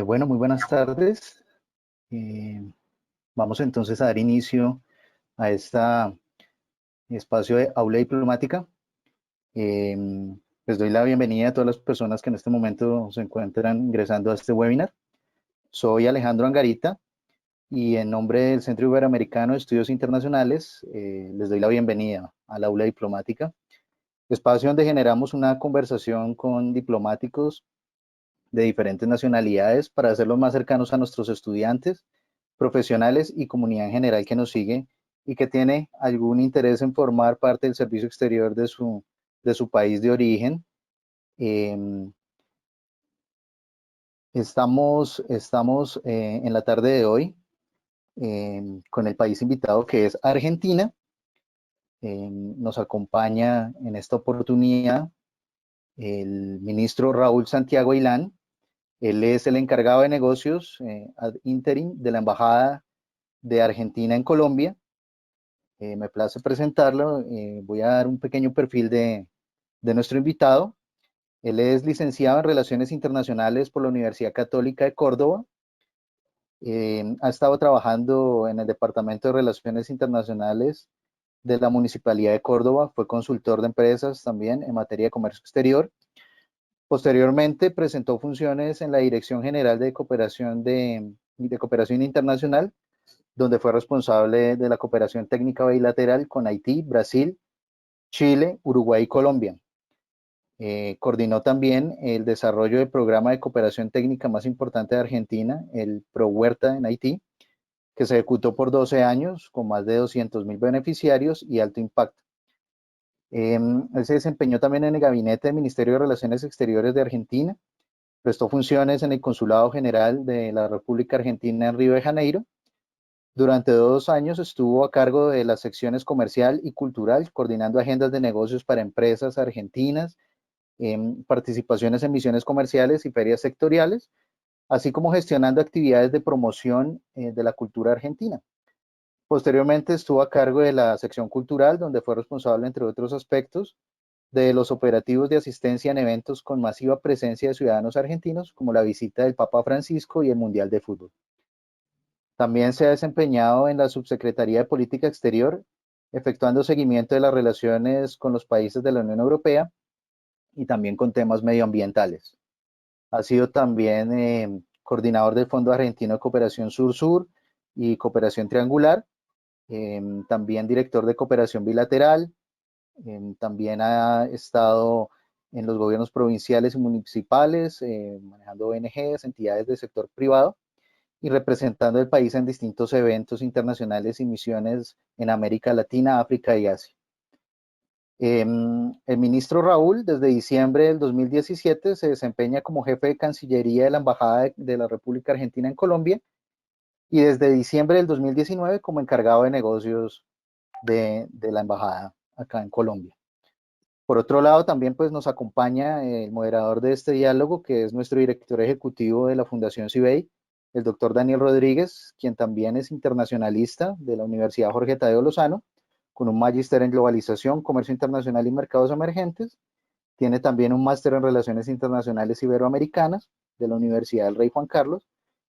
Bueno, muy buenas tardes. Eh, Vamos entonces a dar inicio a este espacio de aula diplomática. Eh, Les doy la bienvenida a todas las personas que en este momento se encuentran ingresando a este webinar. Soy Alejandro Angarita y en nombre del Centro Iberoamericano de Estudios Internacionales les doy la bienvenida al aula diplomática, espacio donde generamos una conversación con diplomáticos de diferentes nacionalidades para hacerlos más cercanos a nuestros estudiantes, profesionales y comunidad en general que nos sigue y que tiene algún interés en formar parte del servicio exterior de su país de origen. Eh, estamos en la tarde de hoy con el país invitado que es Argentina. Nos acompaña en esta oportunidad el ministro Raúl Santiago Aylán. Él es el encargado de negocios ad interim de la Embajada de Argentina en Colombia. Me place presentarlo. Voy a dar un pequeño perfil de nuestro invitado. Él es licenciado en Relaciones Internacionales por la Universidad Católica de Córdoba. Ha estado trabajando en el Departamento de Relaciones Internacionales de la Municipalidad de Córdoba. Fue consultor de empresas también en materia de comercio exterior. Posteriormente presentó funciones en la Dirección General de Cooperación Internacional, donde fue responsable de la cooperación técnica bilateral con Haití, Brasil, Chile, Uruguay y Colombia. Coordinó también el desarrollo del programa de cooperación técnica más importante de Argentina, el Pro Huerta en Haití, que se ejecutó por 12 años con más de 200.000 beneficiarios y alto impacto. Él se desempeñó también en el gabinete del Ministerio de Relaciones Exteriores de Argentina, prestó funciones en el Consulado General de la República Argentina en Río de Janeiro. Durante 2 años estuvo a cargo de las secciones comercial y cultural, coordinando agendas de negocios para empresas argentinas, participaciones en misiones comerciales y ferias sectoriales, así como gestionando actividades de promoción de la cultura argentina. Posteriormente estuvo a cargo de la sección cultural, donde fue responsable, entre otros aspectos, de los operativos de asistencia en eventos con masiva presencia de ciudadanos argentinos, como la visita del Papa Francisco y el Mundial de Fútbol. También se ha desempeñado en la Subsecretaría de Política Exterior, efectuando seguimiento de las relaciones con los países de la Unión Europea y también con temas medioambientales. Ha sido también coordinador del Fondo Argentino de Cooperación Sur-Sur y Cooperación Triangular, también director de Cooperación Bilateral, también ha estado en los gobiernos provinciales y municipales, manejando ONGs, entidades del sector privado y representando el país en distintos eventos internacionales y misiones en América Latina, África y Asia. El ministro Raúl, desde diciembre del 2017, se desempeña como jefe de Cancillería de la Embajada de la República Argentina en Colombia y desde diciembre del 2019 como encargado de negocios de la Embajada acá en Colombia. Por otro lado, también pues, nos acompaña el moderador de este diálogo, que es nuestro director ejecutivo de la Fundación CIBEI, el doctor Daniel Rodríguez, quien también es internacionalista de la Universidad Jorge Tadeo Lozano, con un magíster en globalización, comercio internacional y mercados emergentes. Tiene también un máster en relaciones internacionales iberoamericanas de la Universidad del Rey Juan Carlos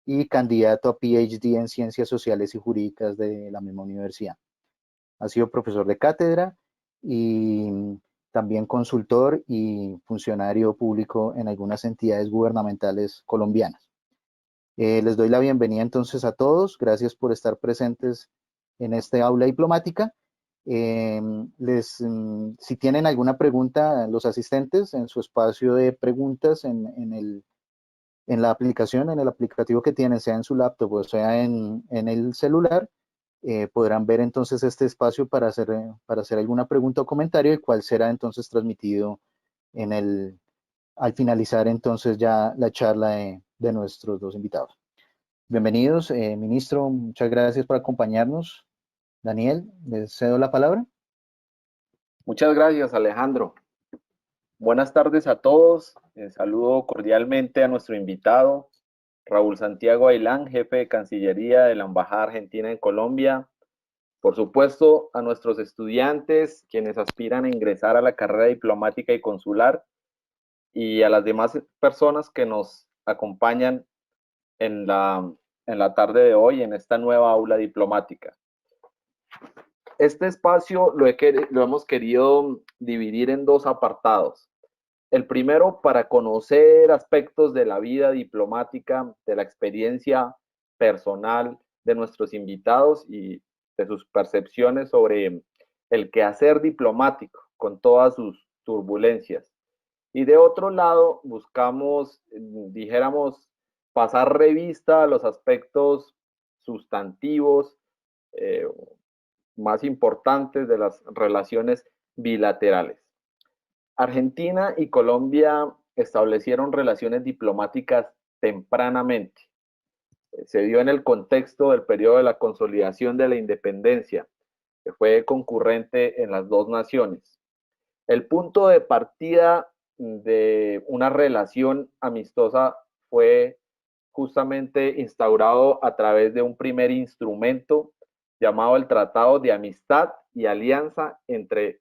y candidato a PhD en ciencias sociales y jurídicas de la misma universidad. Ha sido profesor de cátedra y también consultor y funcionario público en algunas entidades gubernamentales colombianas. Les doy la bienvenida entonces a todos. Gracias por estar presentes en este aula diplomática. Si tienen alguna pregunta, los asistentes en su espacio de preguntas en la aplicación, en el aplicativo que tienen, sea en su laptop o sea en el celular, podrán ver entonces este espacio para hacer alguna pregunta o comentario, el cual será entonces transmitido en al finalizar entonces ya la charla de nuestros dos invitados. Bienvenidos, ministro, muchas gracias por acompañarnos. Daniel, les cedo la palabra. Muchas gracias, Alejandro. Buenas tardes a todos. Saludo cordialmente a nuestro invitado, Raúl Santiago Aylán, jefe de Cancillería de la Embajada Argentina en Colombia. Por supuesto, a nuestros estudiantes, quienes aspiran a ingresar a la carrera diplomática y consular, y a las demás personas que nos acompañan en la tarde de hoy en esta nueva aula diplomática. Este espacio lo hemos querido dividir en dos apartados. El primero, para conocer aspectos de la vida diplomática, de la experiencia personal de nuestros invitados y de sus percepciones sobre el quehacer diplomático con todas sus turbulencias. Y de otro lado, buscamos, dijéramos, pasar revista a los aspectos sustantivos más importantes de las relaciones bilaterales. Argentina y Colombia establecieron relaciones diplomáticas tempranamente. Se dio en el contexto del periodo de la consolidación de la independencia, que fue concurrente en las dos naciones. El punto de partida de una relación amistosa fue justamente instaurado a través de un primer instrumento llamado el Tratado de Amistad y Alianza entre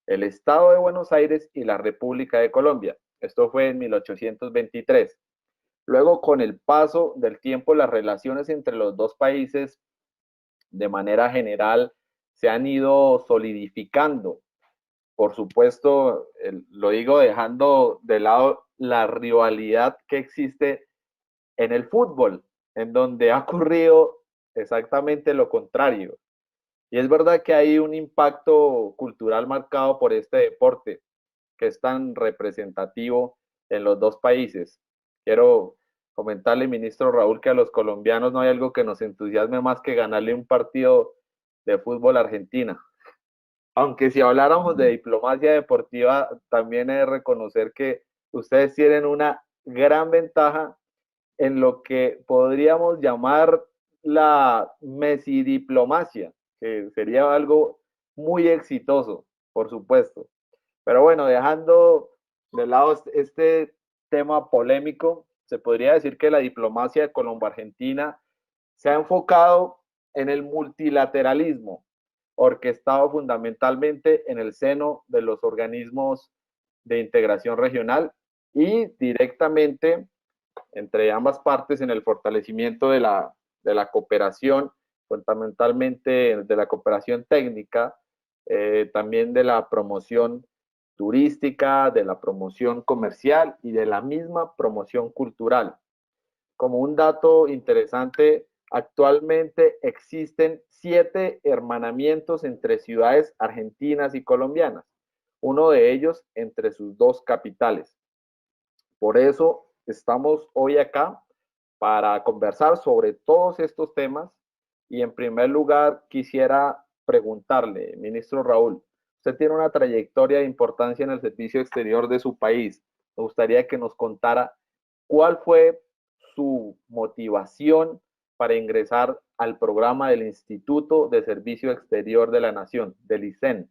el Estado de Buenos Aires y la República de Colombia. Esto fue en 1823. Luego, con el paso del tiempo, las relaciones entre los dos países, de manera general, se han ido solidificando. Por supuesto, lo digo dejando de lado la rivalidad que existe en el fútbol, en donde ha ocurrido exactamente lo contrario. Y es verdad que hay un impacto cultural marcado por este deporte, que es tan representativo en los dos países. Quiero comentarle, ministro Raúl, que a los colombianos no hay algo que nos entusiasme más que ganarle un partido de fútbol a Argentina. Aunque si habláramos de diplomacia deportiva, también he de reconocer que ustedes tienen una gran ventaja en lo que podríamos llamar la mesidiplomacia, que sería algo muy exitoso, por supuesto. Pero bueno, dejando de lado este tema polémico, se podría decir que la diplomacia colombo-argentina se ha enfocado en el multilateralismo, orquestado fundamentalmente en el seno de los organismos de integración regional y directamente entre ambas partes en el fortalecimiento de la cooperación, fundamentalmente de la cooperación técnica, también de la promoción turística, de la promoción comercial y de la misma promoción cultural. Como un dato interesante, actualmente existen 7 hermanamientos entre ciudades argentinas y colombianas, uno de ellos entre sus dos capitales. Por eso estamos hoy acá para conversar sobre todos estos temas y en primer lugar quisiera preguntarle, ministro Raúl, usted tiene una trayectoria de importancia en el servicio exterior de su país. Me gustaría que nos contara cuál fue su motivación para ingresar al programa del Instituto de Servicio Exterior de la Nación, del ICEN.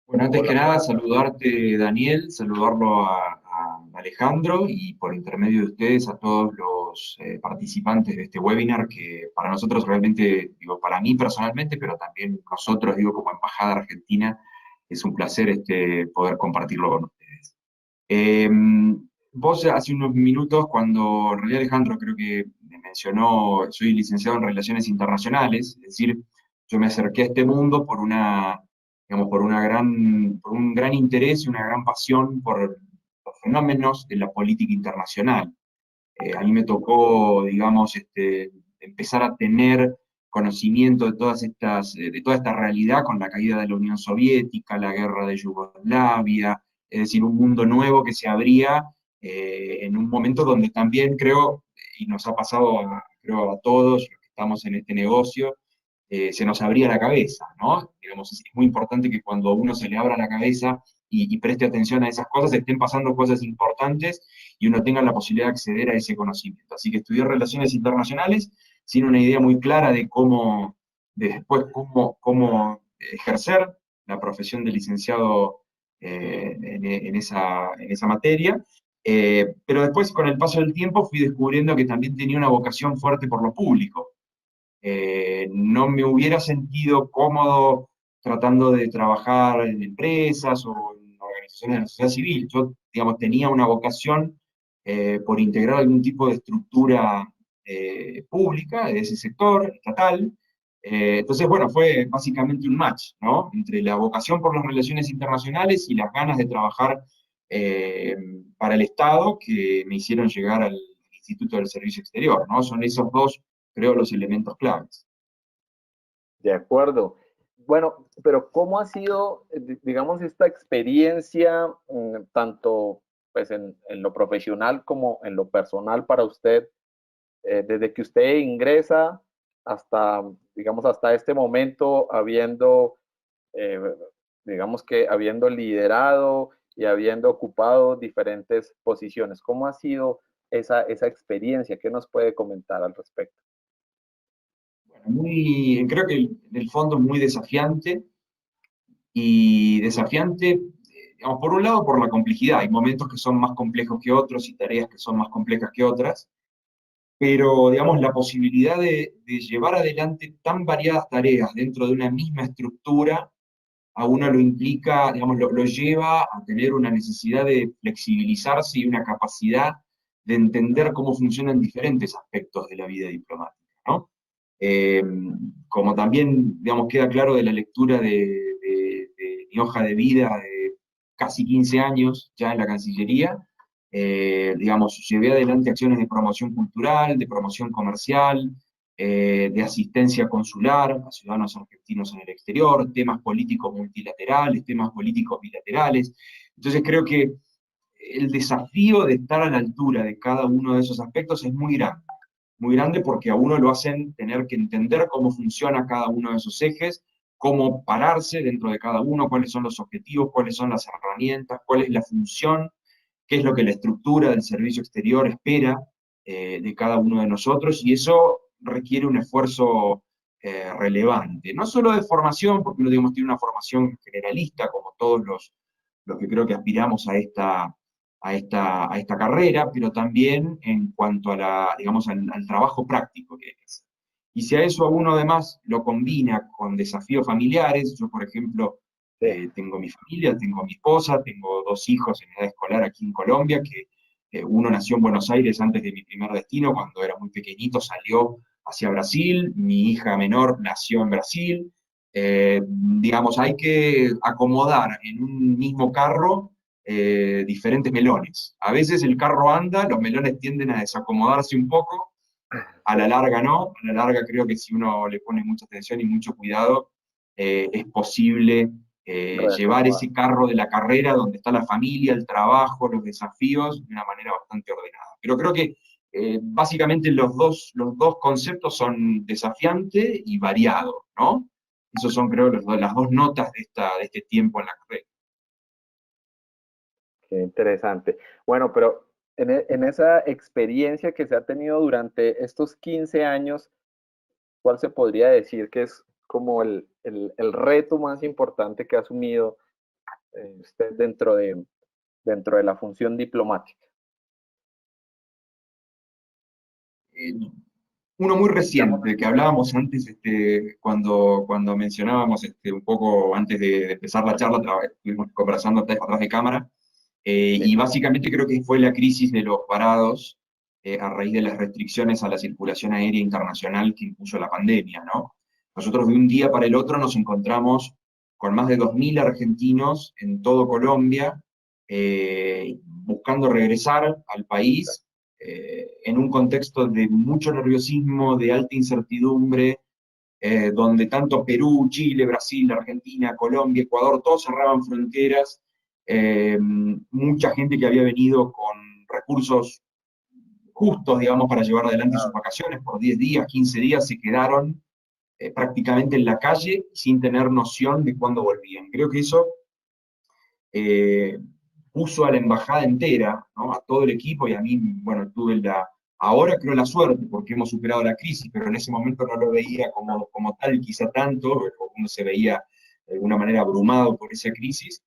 Bueno, antes que Hola. nada, saludarte, Daniel, saludarlo a Alejandro y por intermedio de ustedes a todos los participantes de este webinar que para nosotros realmente, digo, para mí personalmente, pero también nosotros, digo, como Embajada Argentina, es un placer poder compartirlo con ustedes. Vos hace unos minutos, cuando en realidad Alejandro creo que me mencionó, soy licenciado en Relaciones Internacionales, es decir, yo me acerqué a este mundo por digamos, por un gran interés y una gran pasión por los fenómenos de la política internacional. A mí me tocó, digamos, empezar a tener conocimiento de de toda esta realidad con la caída de la Unión Soviética, la guerra de Yugoslavia, es decir, un mundo nuevo que se abría en un momento donde también creo, y nos ha pasado creo a todos los que estamos en este negocio, se nos abría la cabeza, ¿no? Digamos, es muy importante que cuando uno se le abra la cabeza y preste atención a esas cosas, estén pasando cosas importantes y uno tenga la posibilidad de acceder a ese conocimiento. Así que estudié Relaciones Internacionales sin una idea muy clara de después cómo ejercer la profesión de licenciado en esa materia. Pero después, con el paso del tiempo, fui descubriendo que también tenía una vocación fuerte por lo público. No me hubiera sentido cómodo tratando de trabajar en empresas o en organizaciones de la sociedad civil. Yo, digamos, tenía una vocación por integrar algún tipo de estructura pública de ese sector, estatal. Entonces, bueno, fue básicamente un match, ¿no? Entre la vocación por las relaciones internacionales y las ganas de trabajar para el Estado que me hicieron llegar al Instituto del Servicio Exterior, ¿no? Son esos dos, creo, los elementos claves. De acuerdo. Bueno, pero ¿cómo ha sido, digamos, esta experiencia, tanto pues en lo profesional como en lo personal para usted, desde que usted ingresa hasta, digamos, hasta este momento, habiendo, eh, digamos que habiendo liderado y habiendo ocupado diferentes posiciones? ¿Cómo ha sido esa experiencia? ¿Qué nos puede comentar al respecto? Creo que en el fondo es muy desafiante, y desafiante, digamos, por un lado por la complejidad. Hay momentos que son más complejos que otros y tareas que son más complejas que otras, pero digamos, la posibilidad de llevar adelante tan variadas tareas dentro de una misma estructura, a uno lo implica, digamos, lo lleva a tener una necesidad de flexibilizarse y una capacidad de entender cómo funcionan diferentes aspectos de la vida diplomática, ¿no? Eh, Como también, digamos, queda claro de la lectura de mi hoja de vida de casi 15 años ya en la Cancillería, digamos, llevé adelante acciones de promoción cultural, de promoción comercial, de asistencia consular a ciudadanos argentinos en el exterior, temas políticos multilaterales, temas políticos bilaterales. Entonces creo que el desafío de estar a la altura de cada uno de esos aspectos es muy grande porque a uno lo hacen tener que entender cómo funciona cada uno de esos ejes, cómo pararse dentro de cada uno, cuáles son los objetivos, cuáles son las herramientas, cuál es la función, qué es lo que la estructura del servicio exterior espera de cada uno de nosotros, y eso requiere un esfuerzo relevante, no solo de formación, porque uno, digamos, tiene una formación generalista, como todos los que creo que aspiramos a esta carrera, pero también en cuanto a digamos, al trabajo práctico que es. Y si a eso a uno además lo combina con desafíos familiares, yo por ejemplo Sí, tengo mi familia, tengo a mi esposa, tengo dos hijos en edad escolar aquí en Colombia, que uno nació en Buenos Aires antes de mi primer destino, cuando era muy pequeñito salió hacia Brasil, mi hija menor nació en Brasil. Digamos, hay que acomodar en un mismo carro diferentes melones. A veces el carro anda, los melones tienden a desacomodarse un poco, a la larga no, a la larga creo que si uno le pone mucha atención y mucho cuidado, es posible llevar reacomodar. ese carro de la carrera donde está la familia, el trabajo, los desafíos, de una manera bastante ordenada. Pero creo que básicamente los dos conceptos son desafiante y variado, ¿no? Esos son, creo, las dos notas de este tiempo en la carrera. Qué interesante. Bueno, pero en esa experiencia que se ha tenido durante estos 15 años, ¿cuál se podría decir que es como el reto más importante que ha asumido usted dentro de la función diplomática? Eh, Uno muy Digamos, reciente, que hablábamos antes, cuando mencionábamos un poco antes de empezar la charla, estuvimos conversando atrás de cámara, sí, y básicamente creo que fue la crisis de los varados a raíz de las restricciones a la circulación aérea internacional que impuso la pandemia, ¿no? Nosotros de un día para el otro nos encontramos con más de 2.000 argentinos en todo Colombia, buscando regresar al país en un contexto de mucho nerviosismo, de alta incertidumbre, donde tanto Perú, Chile, Brasil, Argentina, Colombia, Ecuador, todos cerraban fronteras, mucha gente que había venido con recursos justos, digamos, para llevar adelante sus vacaciones por 10 días, 15 días, se quedaron prácticamente en la calle sin tener noción de cuándo volvían. Creo que eso eh, puso a la embajada entera, ¿no? A todo el equipo, y a mí, bueno, ahora creo la suerte, porque hemos superado la crisis, pero en ese momento no lo veía como tal, quizá tanto, uno se veía de alguna manera abrumado por esa crisis,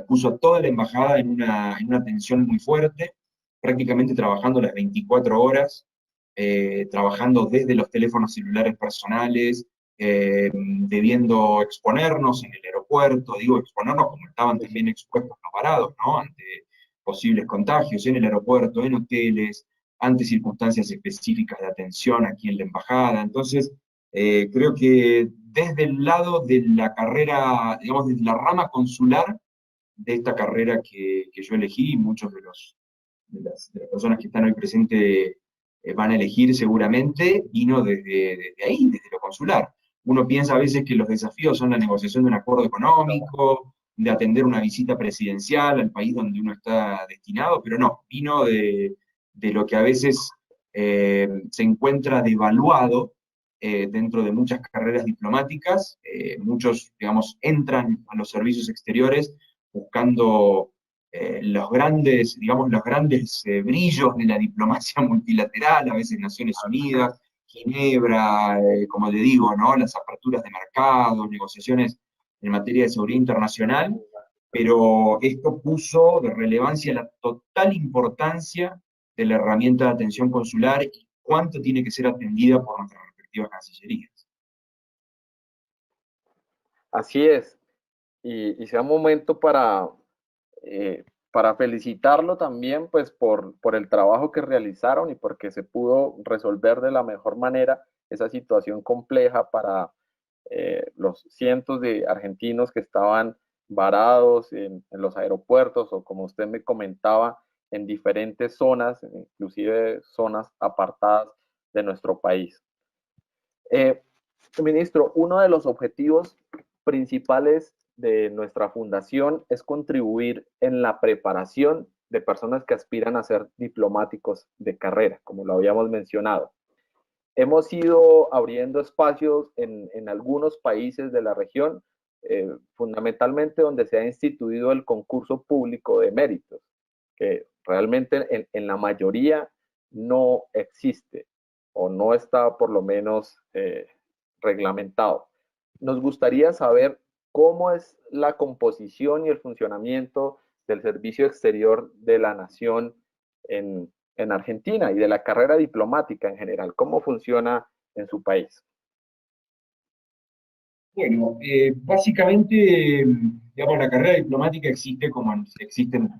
puso a toda la embajada en una tensión muy fuerte, prácticamente trabajando las 24 horas, trabajando desde los teléfonos celulares personales, debiendo exponernos en el aeropuerto, digo exponernos como estaban también expuestos los varados, ¿no? posibles contagios en el aeropuerto, en hoteles, ante circunstancias específicas de atención aquí en la embajada. Entonces, creo que desde el lado de la carrera, digamos, desde la rama consular de esta carrera que yo elegí, y muchos de las personas que están hoy presentes van a elegir seguramente, vino desde ahí, desde lo consular. Uno piensa a veces que los desafíos son la negociación de un acuerdo económico, de atender una visita presidencial al país donde uno está destinado, pero no, vino de lo que a veces se encuentra devaluado dentro de muchas carreras diplomáticas. Muchos, digamos, entran a los servicios exteriores buscando los grandes, digamos, los grandes brillos de la diplomacia multilateral, a veces Naciones Unidas, Ginebra, como le digo, ¿no? Las aperturas de mercados, negociaciones en materia de seguridad internacional, pero esto puso de relevancia la total importancia de la herramienta de atención consular y cuánto tiene que ser atendida por nuestras respectivas cancillerías. Así es, y sea un momento para felicitarlo también pues por el trabajo que realizaron y porque se pudo resolver de la mejor manera esa situación compleja para los cientos de argentinos que estaban varados en los aeropuertos o como usted me comentaba, en diferentes zonas, inclusive zonas apartadas de nuestro país. Ministro, uno de los objetivos principales de nuestra fundación es contribuir en la preparación de personas que aspiran a ser diplomáticos de carrera, como lo habíamos mencionado. Hemos ido abriendo espacios en algunos países de la región, fundamentalmente donde se ha instituido el concurso público de méritos, que realmente en la mayoría no existe o no está por lo menos reglamentado. Nos gustaría saber cómo es la composición y el funcionamiento del servicio exterior de la nación en Argentina y de la carrera diplomática en general. ¿Cómo funciona en su país? Bueno, básicamente, digamos, la carrera diplomática existe como existe en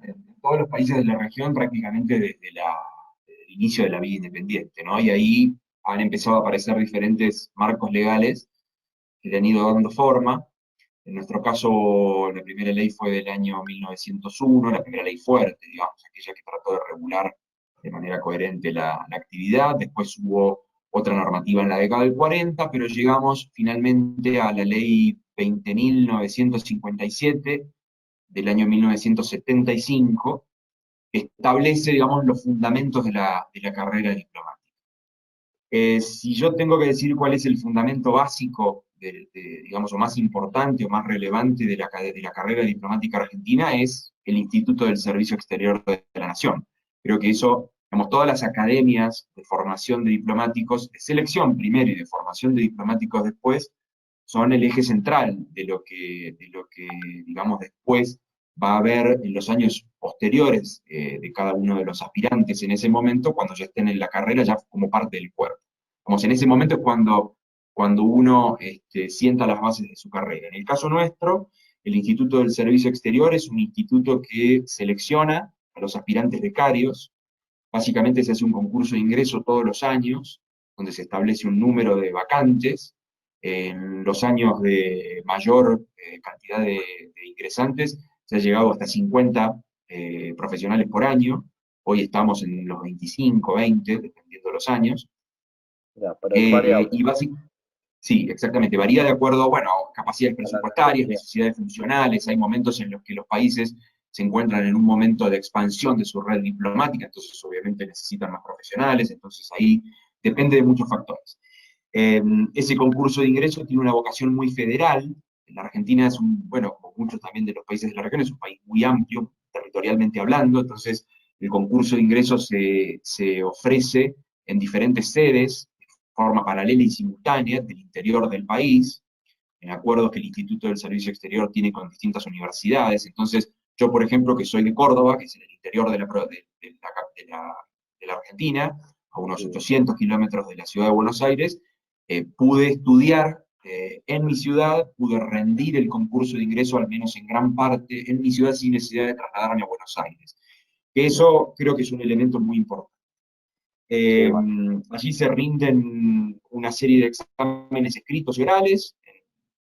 todos los países de la región prácticamente desde el inicio de la vida independiente, ¿no? Y ahí han empezado a aparecer diferentes marcos legales que le han ido dando forma. En nuestro caso, la primera ley fue del año 1901, la primera ley fuerte, digamos, aquella que trató de regular de manera coherente la actividad. Después hubo otra normativa en la década del 40, pero llegamos finalmente a la ley 20.957 del año 1975, que establece, digamos, los fundamentos de la carrera diplomática. Si yo tengo que decir cuál es el fundamento básico, digamos, o más importante o más relevante de la carrera diplomática argentina, es el Instituto del Servicio Exterior de la Nación. Creo que eso, digamos, todas las academias de formación de diplomáticos, de selección primero y de formación de diplomáticos después, son el eje central de lo que digamos, después va a haber en los años posteriores de cada uno de los aspirantes en ese momento, cuando ya estén en la carrera, ya como parte del cuerpo. Vamos, en ese momento es cuando uno sienta las bases de su carrera. En el caso nuestro, el Instituto del Servicio Exterior es un instituto que selecciona a los aspirantes becarios. Básicamente se hace un concurso de ingreso todos los años, donde se establece un número de vacantes. En los años de mayor cantidad de ingresantes, se ha llegado hasta 50 profesionales por año. Hoy estamos en los 25, 20, dependiendo de los años. Ya, pero es variable. Sí, exactamente, varía de acuerdo, bueno, capacidades presupuestarias, necesidades funcionales. Hay momentos en los que los países se encuentran en un momento de expansión de su red diplomática, entonces obviamente necesitan más profesionales, entonces ahí depende de muchos factores. Ese concurso de ingreso tiene una vocación muy federal. La Argentina es bueno, como muchos también de los países de la región, es un país muy amplio, territorialmente hablando, entonces el concurso de ingresos se ofrece en diferentes sedes, de forma paralela y simultánea, del interior del país, en acuerdos que el Instituto del Servicio Exterior tiene con distintas universidades. Entonces, yo, por ejemplo, que soy de Córdoba, que es en el interior de la Argentina, a unos 800 kilómetros de la ciudad de Buenos Aires, pude estudiar en mi ciudad, pude rendir el concurso de ingreso, al menos en gran parte, en mi ciudad, sin necesidad de trasladarme a Buenos Aires. que eso creo que es un elemento muy importante. Sí, bueno. Allí se rinden una serie de exámenes escritos y orales,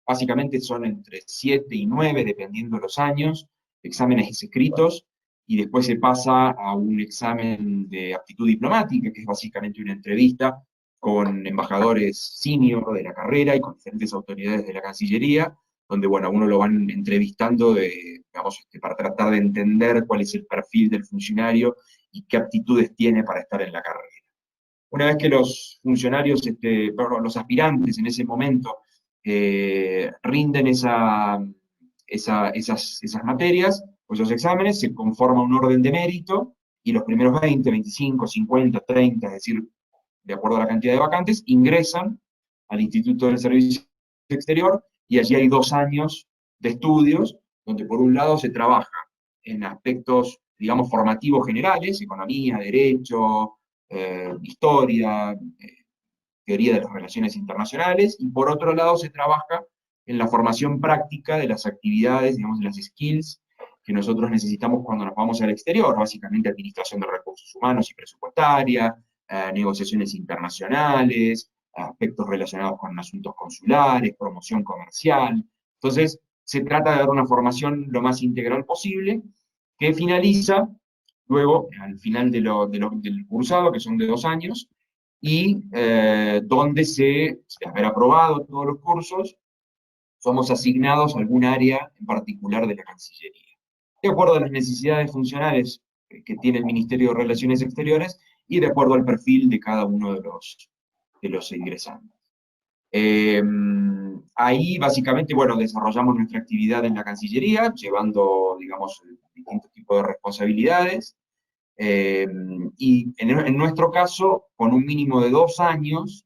básicamente son entre 7 y 9, dependiendo de los años, exámenes escritos, y después se pasa a un examen de aptitud diplomática, que es básicamente una entrevista con embajadores senior de la carrera y con diferentes autoridades de la Cancillería, donde, bueno, a uno lo van entrevistando digamos, para tratar de entender cuál es el perfil del funcionario y qué aptitudes tiene para estar en la carrera. Una vez que los funcionarios, perdón, los aspirantes en ese momento rinden esas materias, o esos exámenes, se conforma un orden de mérito, y los primeros 20, 25, 50, 30, es decir, de acuerdo a la cantidad de vacantes, ingresan al Instituto del Servicio Exterior, y allí hay 2 años de estudios, donde por un lado se trabaja en aspectos, digamos, formativos generales, economía, derecho, historia, teoría de las relaciones internacionales, y por otro lado se trabaja en la formación práctica de las actividades, digamos, de las skills que nosotros necesitamos cuando nos vamos al exterior, básicamente administración de recursos humanos y presupuestaria, negociaciones internacionales, aspectos relacionados con asuntos consulares, promoción comercial. Entonces, se trata de dar una formación lo más integral posible, que finaliza luego, al final del cursado, que son de 2 años, y donde de haber aprobado todos los cursos, somos asignados a algún área en particular de la Cancillería, de acuerdo a las necesidades funcionales que tiene el Ministerio de Relaciones Exteriores y de acuerdo al perfil de cada uno de los ingresantes. Ahí básicamente, bueno, desarrollamos nuestra actividad en la Cancillería, llevando, digamos, distintos tipos de responsabilidades, y en nuestro caso, con un mínimo de 2 años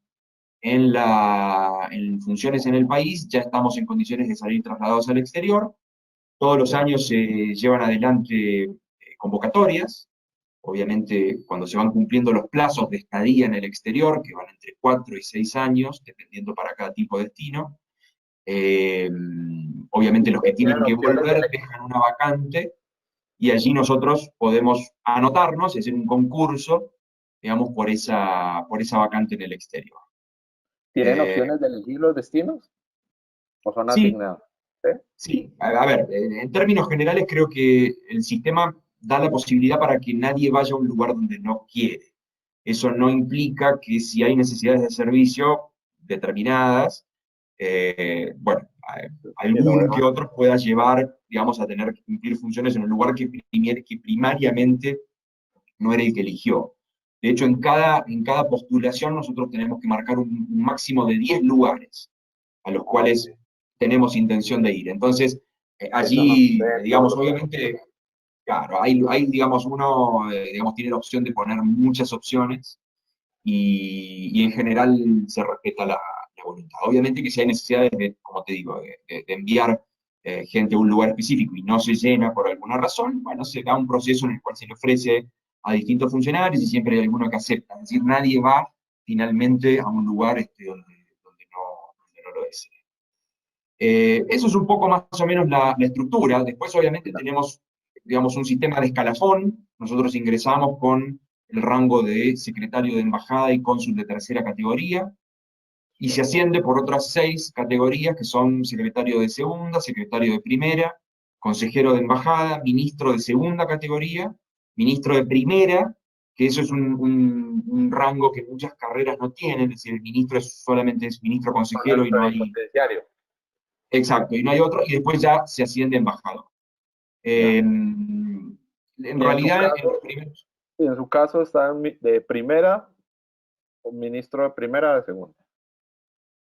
en funciones en el país, ya estamos en condiciones de salir trasladados al exterior. Todos los años se llevan adelante convocatorias, obviamente cuando se van cumpliendo los plazos de estadía en el exterior, que van entre 4 y 6 años, dependiendo para cada tipo de destino. Obviamente los que tienen ¿Tienen que opciones de volver dejan una vacante, y allí nosotros podemos anotarnos y hacer un concurso, digamos, por esa vacante en el exterior. ¿Tienen Eh, opciones de elegir los destinos o son sí, asignados? ¿Sí? sí, a ver, en términos generales creo que el sistema da la posibilidad para que nadie vaya a un lugar donde no quiere. Eso no implica que si hay necesidades de servicio determinadas, bueno, Sí, lo algún que veo. otro pueda llevar, digamos, a tener que cumplir funciones en un lugar que primariamente no era el que eligió. De hecho, en cada postulación nosotros tenemos que marcar un máximo de 10 lugares a los Ah, ok. cuales tenemos intención de ir. Entonces, Eso no allí, sucede en todos digamos, los casos. obviamente, claro, hay, digamos, uno, digamos, tiene la opción de poner muchas opciones, y en general se respeta la voluntad. Obviamente que si hay necesidades de, como te digo, de enviar gente a un lugar específico y no se llena por alguna razón, bueno, se da un proceso en el cual se le ofrece a distintos funcionarios y siempre hay alguno que acepta. Es decir, nadie va finalmente a un lugar donde no lo desea. Eso es un poco más o menos la estructura. Después, obviamente, tenemos, digamos, un sistema de escalafón. Nosotros ingresamos con el rango de secretario de embajada y cónsul de tercera categoría, y se asciende por otras 6 categorías, que son secretario de segunda, secretario de primera, consejero de embajada, ministro de segunda categoría, ministro de primera, que eso es un rango que muchas carreras no tienen, es decir, el ministro solamente es ministro Con consejero el y no hay. plenipotenciario. Exacto, y no hay otro, y después ya se asciende a embajador. Ya. En Y realidad, en los primeros, en su caso está de primera o ministro de primera de segunda.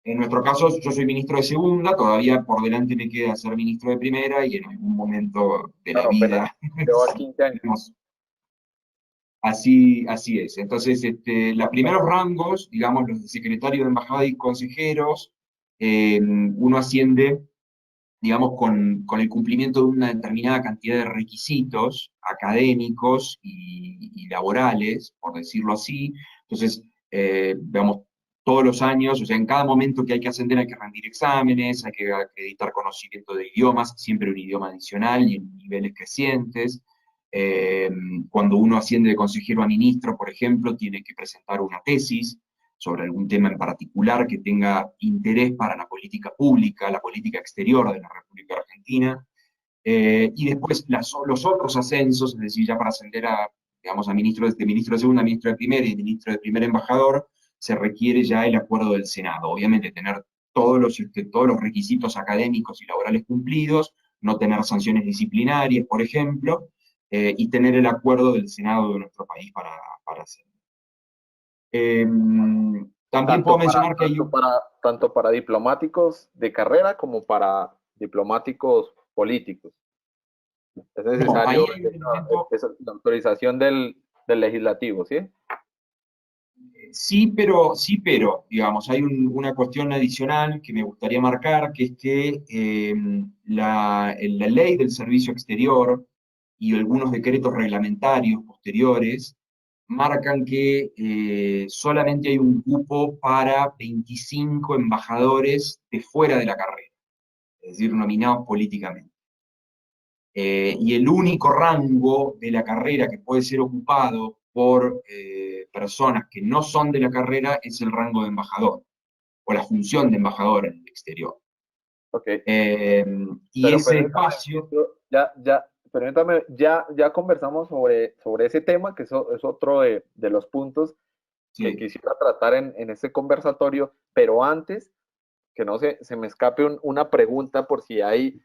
en nuestro caso, yo soy ministro de segunda, todavía por delante me queda ser ministro de primera, y en algún momento de la Claro, apenas vida, lleva 15 años. digamos, así es. Entonces, los primeros rangos, digamos, los de secretario de embajada y consejeros, uno asciende, digamos, con el cumplimiento de una determinada cantidad de requisitos académicos y laborales, por decirlo así. Entonces, digamos, todos los años, o sea, en cada momento que hay que ascender hay que rendir exámenes, hay que acreditar conocimiento de idiomas, siempre un idioma adicional y en niveles crecientes. Cuando uno asciende de consejero a ministro, por ejemplo, tiene que presentar una tesis sobre algún tema en particular que tenga interés para la política pública, la política exterior de la República Argentina. Y después los otros ascensos, es decir, ya para ascender a, digamos, a ministro de segunda, ministro de primera y ministro de primer embajador, se requiere ya el acuerdo del Senado. Obviamente tener todos los requisitos académicos y laborales cumplidos, no tener sanciones disciplinarias, por ejemplo, y tener el acuerdo del Senado de nuestro país para hacerlo. También puedo mencionar que hay tanto para diplomáticos de carrera como para diplomáticos políticos. Es necesario la autorización del legislativo, ¿sí? Sí, pero, digamos, hay una cuestión adicional que me gustaría marcar, que es que la ley del servicio exterior y algunos decretos reglamentarios posteriores marcan que solamente hay un cupo para 25 embajadores de fuera de la carrera, es decir, nominados políticamente. Y el único rango de la carrera que puede ser ocupado por personas que no son de la carrera es el rango de embajador, o la función de embajador en el exterior. Okay. Y pero ese espacio... Permítame, ya conversamos sobre ese tema, que eso es otro de los puntos que quisiera tratar en este conversatorio, pero antes, que no se me escape una pregunta por si hay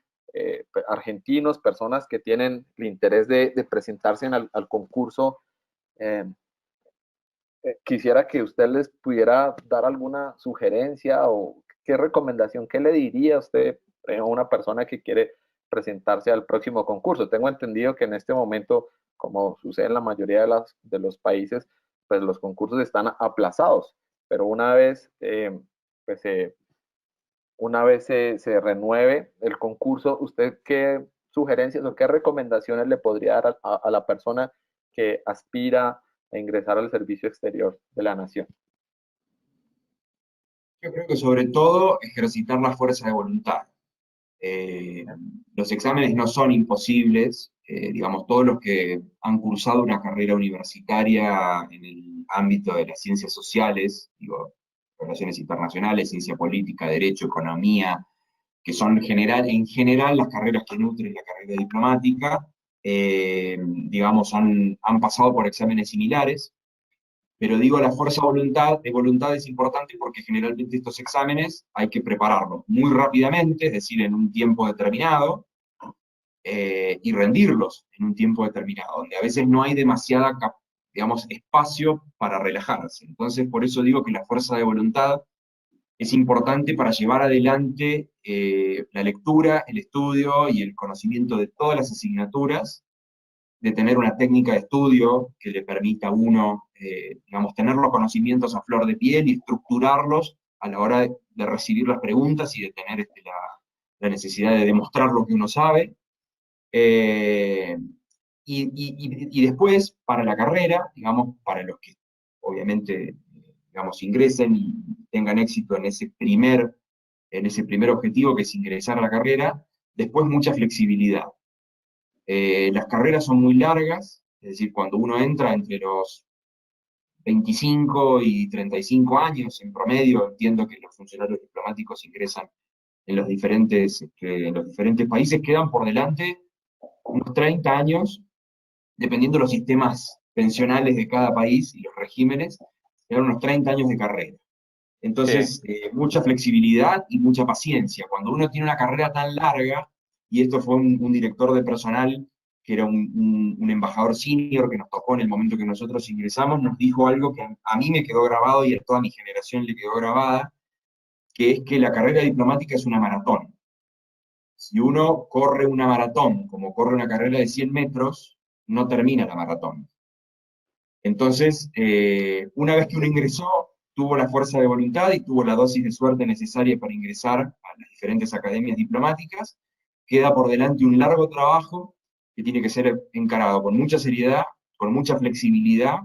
argentinos, personas que tienen el interés de presentarse al concurso. Quisiera que usted les pudiera dar alguna sugerencia o qué recomendación, qué le diría usted a una persona que quiere presentarse al próximo concurso. Tengo entendido que en este momento, como sucede en la mayoría de los países, pues los concursos están aplazados, pero una vez se renueve el concurso, ¿usted qué sugerencias o qué recomendaciones le podría dar a la persona que aspira a ingresar al servicio exterior de la nación? Yo creo que sobre todo ejercitar la fuerza de voluntad. Los exámenes no son imposibles, digamos, todos los que han cursado una carrera universitaria en el ámbito de las ciencias sociales, digo, relaciones internacionales, ciencia política, derecho, economía, que son en general las carreras que nutren la carrera diplomática, digamos, han pasado por exámenes similares, pero digo, la fuerza de voluntad es importante porque generalmente estos exámenes hay que prepararlos muy rápidamente, es decir, en un tiempo determinado, y rendirlos en un tiempo determinado, donde a veces no hay demasiada, digamos, espacio para relajarse. Entonces, por eso digo que la fuerza de voluntad es importante para llevar adelante la lectura, el estudio y el conocimiento de todas las asignaturas, de tener una técnica de estudio que le permita a uno, digamos, tener los conocimientos a flor de piel y estructurarlos a la hora de recibir las preguntas y de tener la necesidad de demostrar lo que uno sabe. Y después, para la carrera, digamos, para los que obviamente, digamos, ingresen y tengan éxito en ese primer objetivo que es ingresar a la carrera, después mucha flexibilidad. Las carreras son muy largas, es decir, cuando uno entra entre los 25 y 35 años en promedio, entiendo que los funcionarios diplomáticos ingresan en los diferentes países, quedan por delante unos 30 años, dependiendo de los sistemas pensionales de cada país y los regímenes, quedan unos 30 años de carrera. Entonces, mucha flexibilidad y mucha paciencia. Cuando uno tiene una carrera tan larga, y esto fue un director de personal, que era un embajador senior que nos tocó en el momento que nosotros ingresamos, nos dijo algo que a mí me quedó grabado y a toda mi generación le quedó grabada, que es que la carrera diplomática es una maratón. Si uno corre una maratón como corre una carrera de 100 metros, no termina la maratón. Entonces, una vez que uno ingresó, tuvo la fuerza de voluntad y tuvo la dosis de suerte necesaria para ingresar a las diferentes academias diplomáticas, queda por delante un largo trabajo que tiene que ser encarado con mucha seriedad, con mucha flexibilidad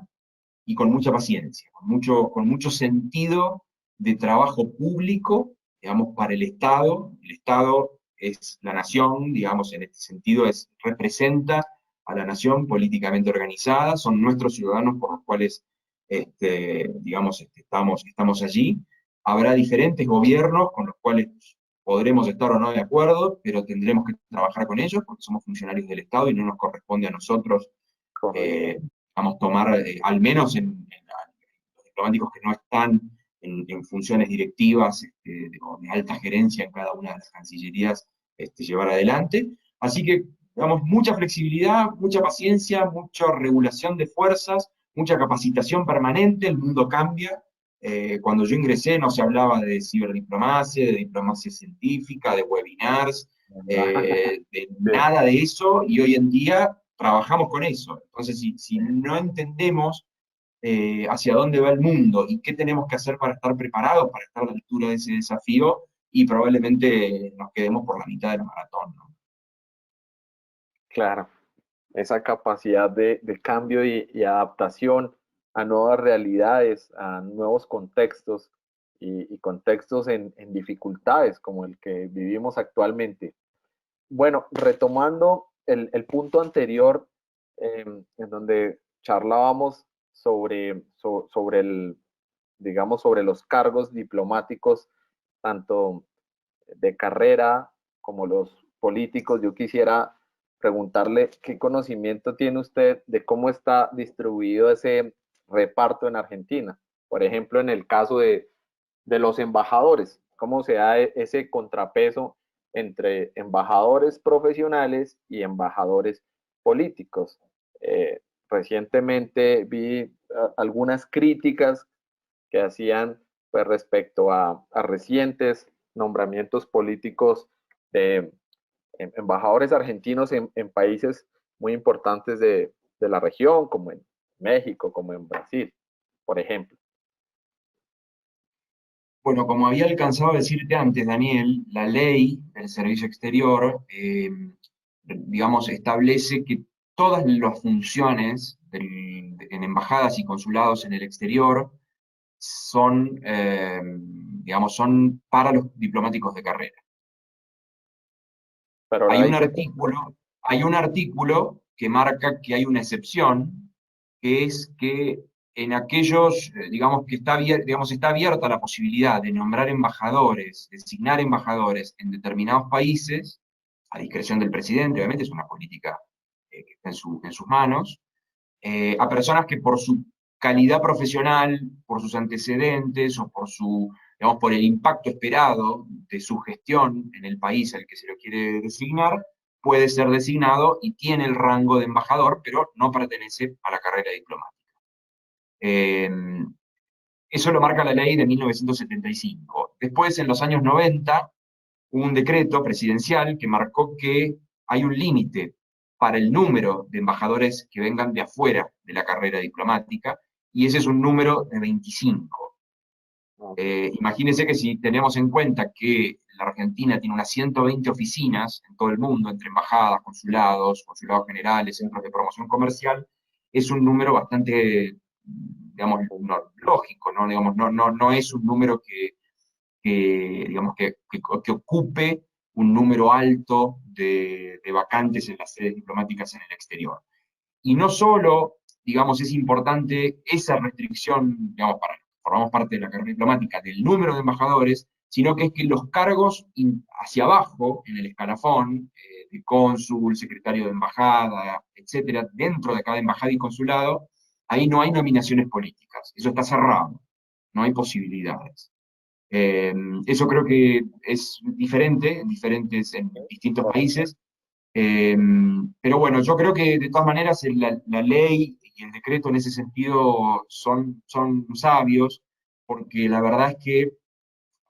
y con mucha paciencia, con mucho sentido de trabajo público, digamos, para el Estado. El Estado es la nación, digamos, en este sentido representa a la nación políticamente organizada, son nuestros ciudadanos por los cuales, digamos, estamos allí. Habrá diferentes gobiernos con los cuales podremos estar o no de acuerdo, pero tendremos que trabajar con ellos porque somos funcionarios del Estado y no nos corresponde a nosotros, vamos, tomar, al menos en los diplomáticos que no están en funciones directivas o de alta gerencia en cada una de las cancillerías, llevar adelante. Así que, digamos, mucha flexibilidad, mucha paciencia, mucha regulación de fuerzas, mucha capacitación permanente, el mundo cambia. Cuando yo ingresé no se hablaba de ciberdiplomacia, de diplomacia científica, de webinars, de nada de eso, y hoy en día trabajamos con eso. Entonces, si no entendemos hacia dónde va el mundo y qué tenemos que hacer para estar preparados, para estar a la altura de ese desafío, y probablemente nos quedemos por la mitad del maratón, ¿no? Claro, esa capacidad de cambio y adaptación a nuevas realidades, a nuevos contextos y contextos en dificultades como el que vivimos actualmente. Bueno, retomando el punto anterior, en donde charlábamos sobre digamos, sobre los cargos diplomáticos, tanto de carrera como los políticos, yo quisiera preguntarle qué conocimiento tiene usted de cómo está distribuido ese reparto en Argentina. Por ejemplo, en el caso de los embajadores, cómo se da ese contrapeso entre embajadores profesionales y embajadores políticos. Recientemente vi algunas críticas que hacían pues, respecto a recientes nombramientos políticos de embajadores argentinos en países muy importantes de la región, como en México, como en Brasil, por ejemplo. Bueno, como había alcanzado a decirte antes, Daniel, la ley del servicio exterior, digamos, establece que todas las funciones en embajadas y consulados en el exterior son, digamos, son para los diplomáticos de carrera. Pero Hay un artículo que marca que hay una excepción, que es que en aquellos, digamos, que está abierta la posibilidad de nombrar embajadores, designar embajadores en determinados países, a discreción del presidente, obviamente es una política que está en sus manos, a personas que por su calidad profesional, por sus antecedentes o digamos, por el impacto esperado de su gestión en el país al que se lo quiere designar, puede ser designado y tiene el rango de embajador, pero no pertenece a la carrera diplomática. Eso lo marca la ley de 1975. Después, en los años 90, hubo un decreto presidencial que marcó que hay un límite para el número de embajadores que vengan de afuera de la carrera diplomática, y ese es un número de 25. Imagínense que si tenemos en cuenta que la Argentina tiene unas 120 oficinas en todo el mundo, entre embajadas, consulados generales, centros de promoción comercial, es un número bastante, digamos, lógico, ¿no? Digamos, no es un número digamos, que ocupe un número alto de vacantes en las sedes diplomáticas en el exterior. Y no solo, digamos, es importante esa restricción, digamos, para formamos parte de la carrera diplomática, del número de embajadores, sino que es que los cargos hacia abajo, en el escalafón, de cónsul, secretario de embajada, etcétera, dentro de cada embajada y consulado, ahí no hay nominaciones políticas, eso está cerrado, no hay posibilidades. Eso creo que es diferentes en distintos países, pero bueno, yo creo que de todas maneras la ley y el decreto en ese sentido son sabios, porque la verdad es que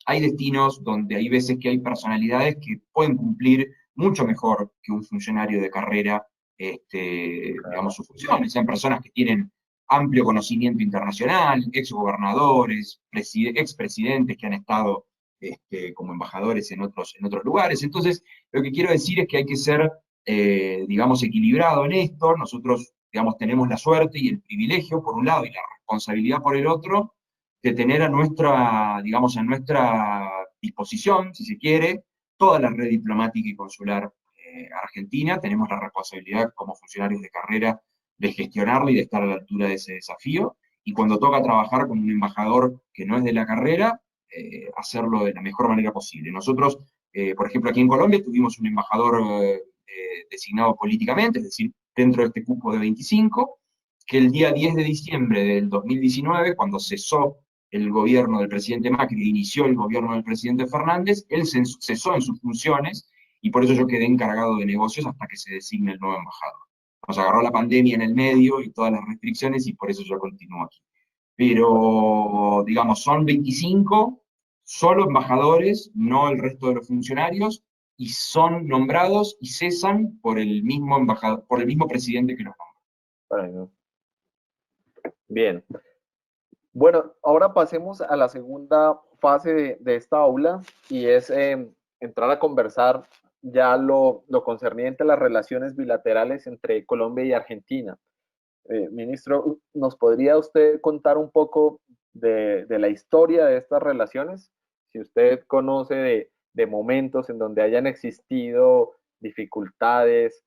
hay destinos donde hay veces que hay personalidades que pueden cumplir mucho mejor que un funcionario de carrera, digamos, sus funciones. Sean personas que tienen amplio conocimiento internacional, exgobernadores, expresidentes que han estado como embajadores en otros lugares. Entonces, lo que quiero decir es que hay que ser, digamos, equilibrado en esto. Nosotros, digamos, tenemos la suerte y el privilegio, por un lado, y la responsabilidad por el otro, de tener digamos, a nuestra disposición, si se quiere, toda la red diplomática y consular Argentina, tenemos la responsabilidad como funcionarios de carrera de gestionarlo y de estar a la altura de ese desafío, y cuando toca trabajar con un embajador que no es de la carrera, hacerlo de la mejor manera posible. Nosotros, por ejemplo, aquí en Colombia tuvimos un embajador designado políticamente, es decir, dentro de este cupo de 25, que el día 10 de diciembre del 2019, cuando cesó el gobierno del presidente Macri e inició el gobierno del presidente Fernández, él cesó en sus funciones, y por eso yo quedé encargado de negocios hasta que se designe el nuevo embajador. Nos agarró la pandemia en el medio y todas las restricciones, y por eso yo continúo aquí. Pero, digamos, son 25 solo embajadores, no el resto de los funcionarios, y son nombrados y cesan por el mismo embajador, por el mismo presidente que los nombra. Bueno, bien. Bueno, ahora pasemos a la segunda fase de esta aula, y es entrar a conversar ya lo concerniente a las relaciones bilaterales entre Colombia y Argentina. Ministro, ¿nos podría usted contar un poco de la historia de estas relaciones? Si usted conoce de momentos en donde hayan existido dificultades,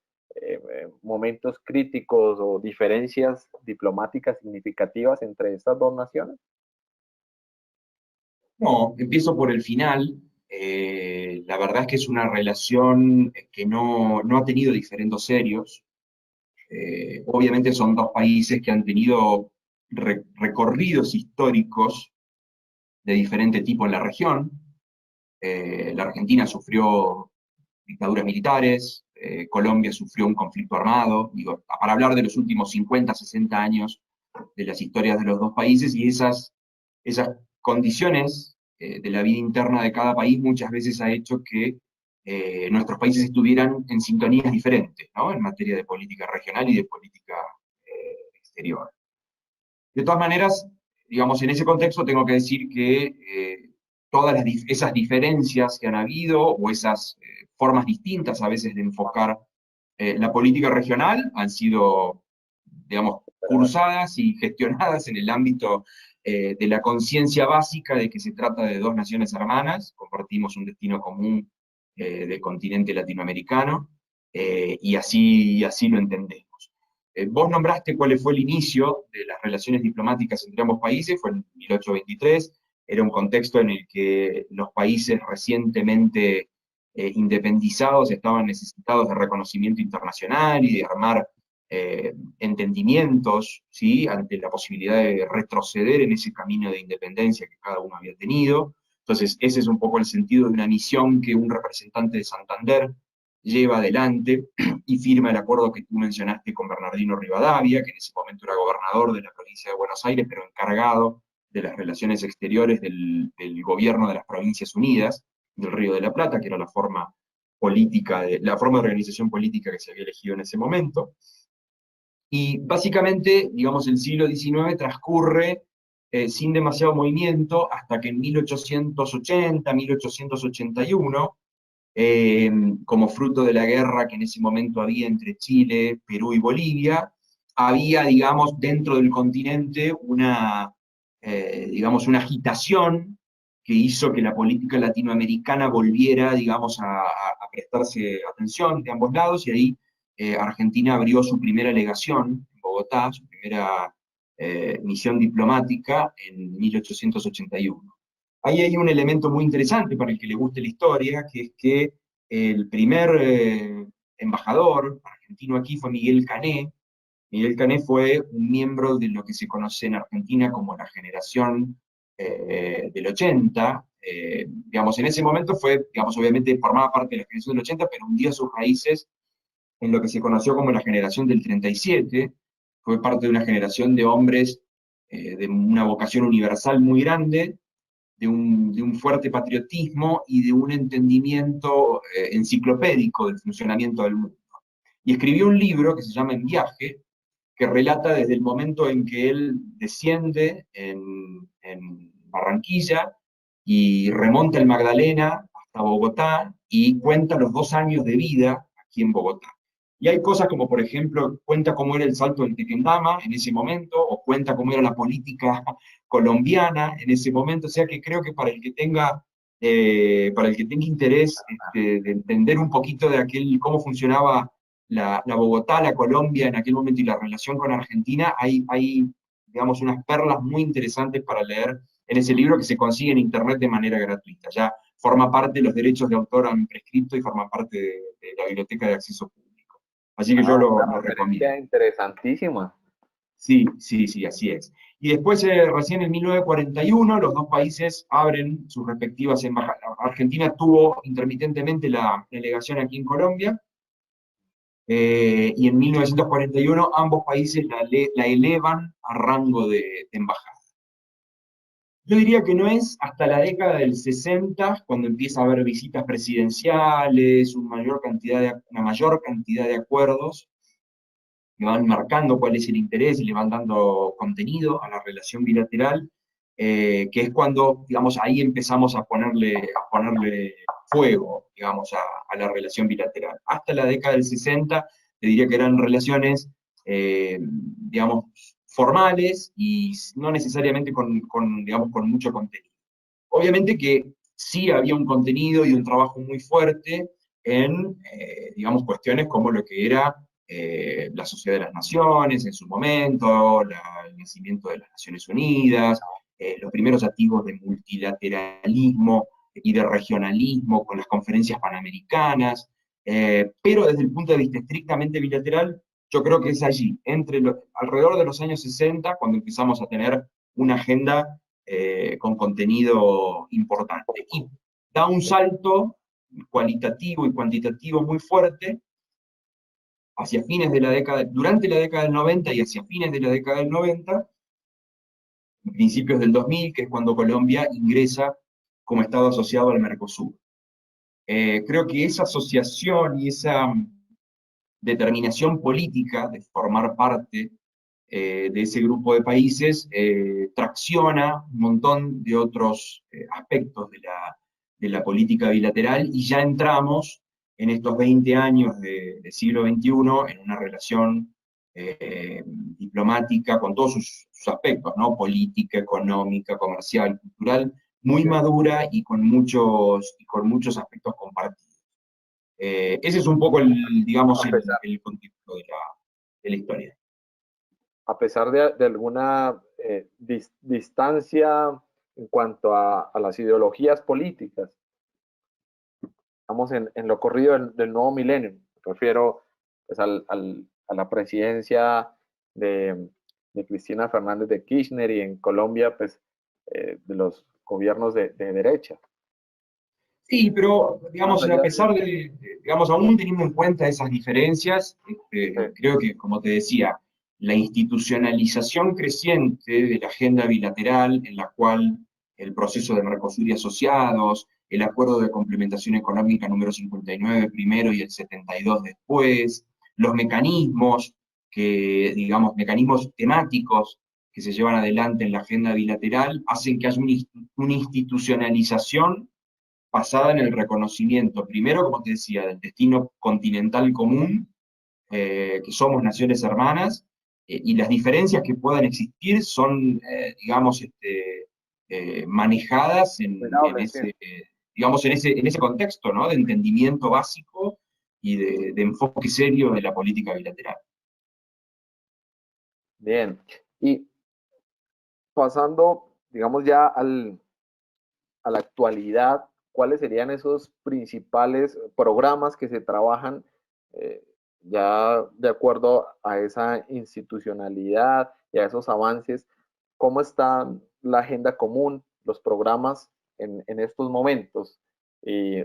momentos críticos o diferencias diplomáticas significativas entre estas dos naciones. No, empiezo por el final. La verdad es que es una relación que no ha tenido diferendos serios. Obviamente son dos países que han tenido recorridos históricos de diferente tipo en la región. La Argentina sufrió dictaduras militares, Colombia sufrió un conflicto armado, digo, para hablar de los últimos 50, 60 años de las historias de los dos países, y esas condiciones de la vida interna de cada país muchas veces ha hecho que nuestros países estuvieran en sintonías diferentes, ¿no? En materia de política regional y de política exterior. De todas maneras, digamos, en ese contexto tengo que decir que todas esas diferencias que han habido, o esas formas distintas a veces de enfocar la política regional, han sido, digamos, cursadas y gestionadas en el ámbito de la conciencia básica de que se trata de dos naciones hermanas, compartimos un destino común del continente latinoamericano, y así lo entendemos. Vos nombraste cuál fue el inicio de las relaciones diplomáticas entre ambos países, fue en 1823, era un contexto en el que los países recientemente independizados estaban necesitados de reconocimiento internacional y de armar entendimientos, ¿sí?, ante la posibilidad de retroceder en ese camino de independencia que cada uno había tenido. Entonces, ese es un poco el sentido de una misión que un representante de Santander lleva adelante y firma el acuerdo que tú mencionaste con Bernardino Rivadavia, que en ese momento era gobernador de la provincia de Buenos Aires, pero encargado de las relaciones exteriores del gobierno de las Provincias Unidas, del Río de la Plata, que era la forma política, la forma de organización política que se había elegido en ese momento. Y básicamente, digamos, el siglo XIX transcurre sin demasiado movimiento hasta que en 1880, 1881, como fruto de la guerra que en ese momento había entre Chile, Perú y Bolivia, había, digamos, dentro del continente digamos, una agitación que hizo que la política latinoamericana volviera, digamos, a prestarse atención de ambos lados, y ahí Argentina abrió su primera legación en Bogotá, su primera misión diplomática en 1881. Ahí hay un elemento muy interesante para el que le guste la historia, que es que el primer embajador argentino aquí fue Miguel Cané. Miguel Cané fue un miembro de lo que se conoce en Argentina como la generación del 80. Digamos, en ese momento fue, digamos, obviamente formaba parte de la generación del 80, pero hundió sus raíces en lo que se conoció como la generación del 37, fue parte de una generación de hombres de una vocación universal muy grande, de un fuerte patriotismo y de un entendimiento enciclopédico del funcionamiento del mundo. Y escribió un libro que se llama En Viaje, que relata desde el momento en que él desciende en Barranquilla y remonta el Magdalena hasta Bogotá y cuenta los 2 años de vida aquí en Bogotá. Y hay cosas como, por ejemplo, cuenta cómo era el salto del Tequendama en ese momento, o cuenta cómo era la política colombiana en ese momento, o sea que creo que para el que tenga para el que tenga interés de entender un poquito de cómo funcionaba la Bogotá, la Colombia en aquel momento y la relación con Argentina, hay, digamos, unas perlas muy interesantes para leer en ese libro que se consigue en internet de manera gratuita. Ya forma parte, los derechos de autor han prescrito y forma parte de la biblioteca de acceso público. Así que yo Una lo recomiendo. referencia interesantísima. Sí, sí, sí, así es. Y después, recién en 1941, los dos países abren sus respectivas embajadas. Argentina tuvo intermitentemente la delegación aquí en Colombia, y en 1941 ambos países la elevan a rango de embajada. Yo diría que no es hasta la década del 60 cuando empieza a haber visitas presidenciales, una mayor cantidad de acuerdos que van marcando cuál es el interés y le van dando contenido a la relación bilateral, que es cuando, digamos, ahí empezamos a ponerle fuego, digamos, a la relación bilateral. Hasta la década del 60, te diría que eran relaciones, digamos, formales y no necesariamente digamos, con mucho contenido. Obviamente que sí había un contenido y un trabajo muy fuerte en, digamos, cuestiones como lo que era la Sociedad de las Naciones en su momento, el nacimiento de las Naciones Unidas, los primeros activos de multilateralismo y de regionalismo con las conferencias panamericanas, pero desde el punto de vista estrictamente bilateral, yo creo que es allí, alrededor de los años 60, cuando empezamos a tener una agenda con contenido importante. Y da un salto cualitativo y cuantitativo muy fuerte hacia fines de la década, durante la década del 90 y hacia fines de la década del 90, principios del 2000, que es cuando Colombia ingresa como Estado asociado al Mercosur. Creo que esa asociación y esa determinación política de formar parte de ese grupo de países tracciona un montón de otros aspectos de la política bilateral y ya entramos en estos 20 años de siglo XXI en una relación diplomática con todos sus aspectos, ¿no? Política, económica, comercial, cultural, muy madura y con muchos aspectos compartidos. Ese es un poco, digamos, el contexto de la historia. A pesar de alguna distancia en cuanto a las ideologías políticas, estamos en lo corrido del nuevo milenio. Me refiero pues, a la presidencia de Cristina Fernández de Kirchner y en Colombia, pues, de los gobiernos de derecha. Sí, pero, digamos, Más a allá pesar digamos, aún teniendo en cuenta esas diferencias, de, creo que, como te decía, la institucionalización creciente de la agenda bilateral, en la cual el proceso de Mercosur y asociados, el acuerdo de complementación económica número 59 primero y el 72 después, los mecanismos digamos, mecanismos temáticos que se llevan adelante en la agenda bilateral, hacen que haya una institucionalización basada en el reconocimiento, primero, como te decía, del destino continental común, que somos naciones hermanas, y las diferencias que puedan existir son, digamos, manejadas digamos, en ese contexto, ¿no? De entendimiento básico y de enfoque serio de la política bilateral. bien. Y pasando, digamos, ya a la actualidad, ¿cuáles serían esos principales programas que se trabajan ya de acuerdo a esa institucionalidad y a esos avances? ¿Cómo está la agenda común, los programas en estos momentos? Y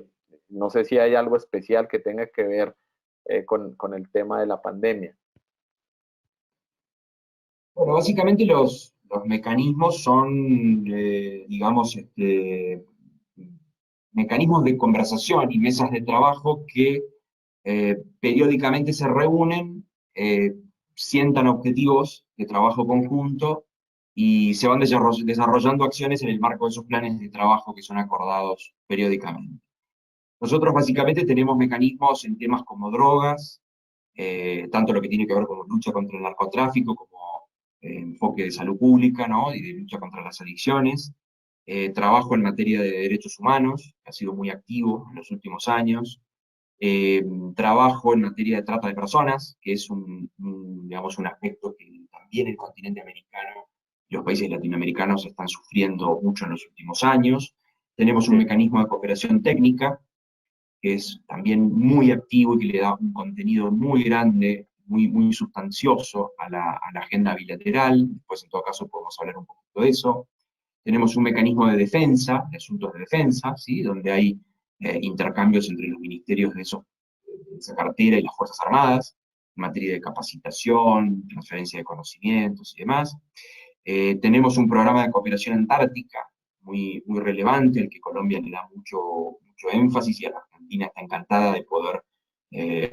no sé si hay algo especial que tenga que ver con el tema de la pandemia. Bueno, básicamente los mecanismos son, digamos, mecanismos de conversación y mesas de trabajo que periódicamente se reúnen, sientan objetivos de trabajo conjunto y se van desarrollando acciones en el marco de esos planes de trabajo que son acordados periódicamente. Nosotros básicamente tenemos mecanismos en temas como drogas, tanto lo que tiene que ver con lucha contra el narcotráfico como enfoque de salud pública, ¿no? Y de lucha contra las adicciones. trabajo en materia de derechos humanos, que ha sido muy activo en los últimos años, trabajo en materia de trata de personas, que es digamos, un aspecto que también el continente americano y los países latinoamericanos están sufriendo mucho en los últimos años. Tenemos un mecanismo de cooperación técnica, que es también muy activo y que le da un contenido muy grande, muy sustancioso a la agenda bilateral. Después, en todo caso, podemos hablar un poquito de eso. Tenemos un mecanismo de defensa, de asuntos de defensa, ¿sí? Donde hay intercambios entre los ministerios de esa cartera y las Fuerzas Armadas, en materia de capacitación, transferencia de conocimientos y demás. Tenemos un programa de cooperación antártica muy relevante, al que Colombia le da mucho énfasis, y a la Argentina está encantada de poder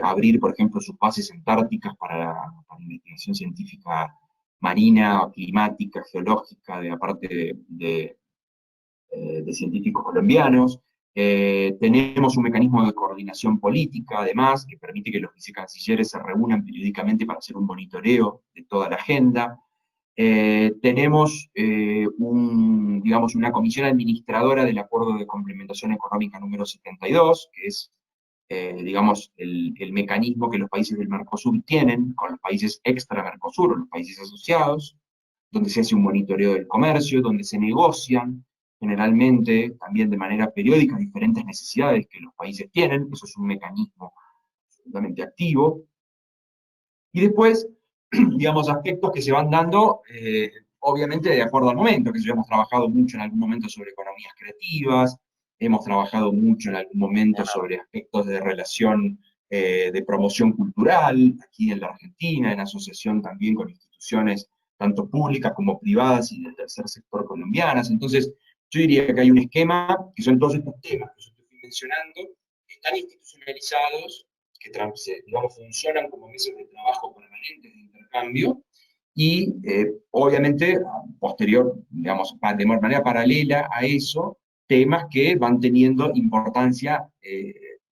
abrir, por ejemplo, sus bases antárticas para investigación científica marina, climática, geológica, de aparte de científicos colombianos. Tenemos un mecanismo de coordinación política, además, que permite que los vicecancilleres se reúnan periódicamente para hacer un monitoreo de toda la agenda. Tenemos digamos, una comisión administradora del Acuerdo de Complementación Económica número 72, que es digamos, el mecanismo que los países del Mercosur tienen con los países extra-Mercosur, o los países asociados, donde se hace un monitoreo del comercio, donde se negocian generalmente, también de manera periódica, diferentes necesidades que los países tienen. Eso es un mecanismo absolutamente activo. Y después, digamos, aspectos que se van dando, obviamente de acuerdo al momento, que hemos trabajado mucho en algún momento sobre economías creativas, hemos trabajado mucho en algún momento sobre aspectos de relación de promoción cultural, aquí en la Argentina, en asociación también con instituciones tanto públicas como privadas y del tercer sector colombianas. Entonces, yo diría que hay un esquema, que son todos estos temas que yo te estoy mencionando, que están institucionalizados, que digamos, funcionan como mesas de trabajo permanentes de intercambio, y obviamente, posterior, digamos, de manera paralela a eso, temas que van teniendo importancia,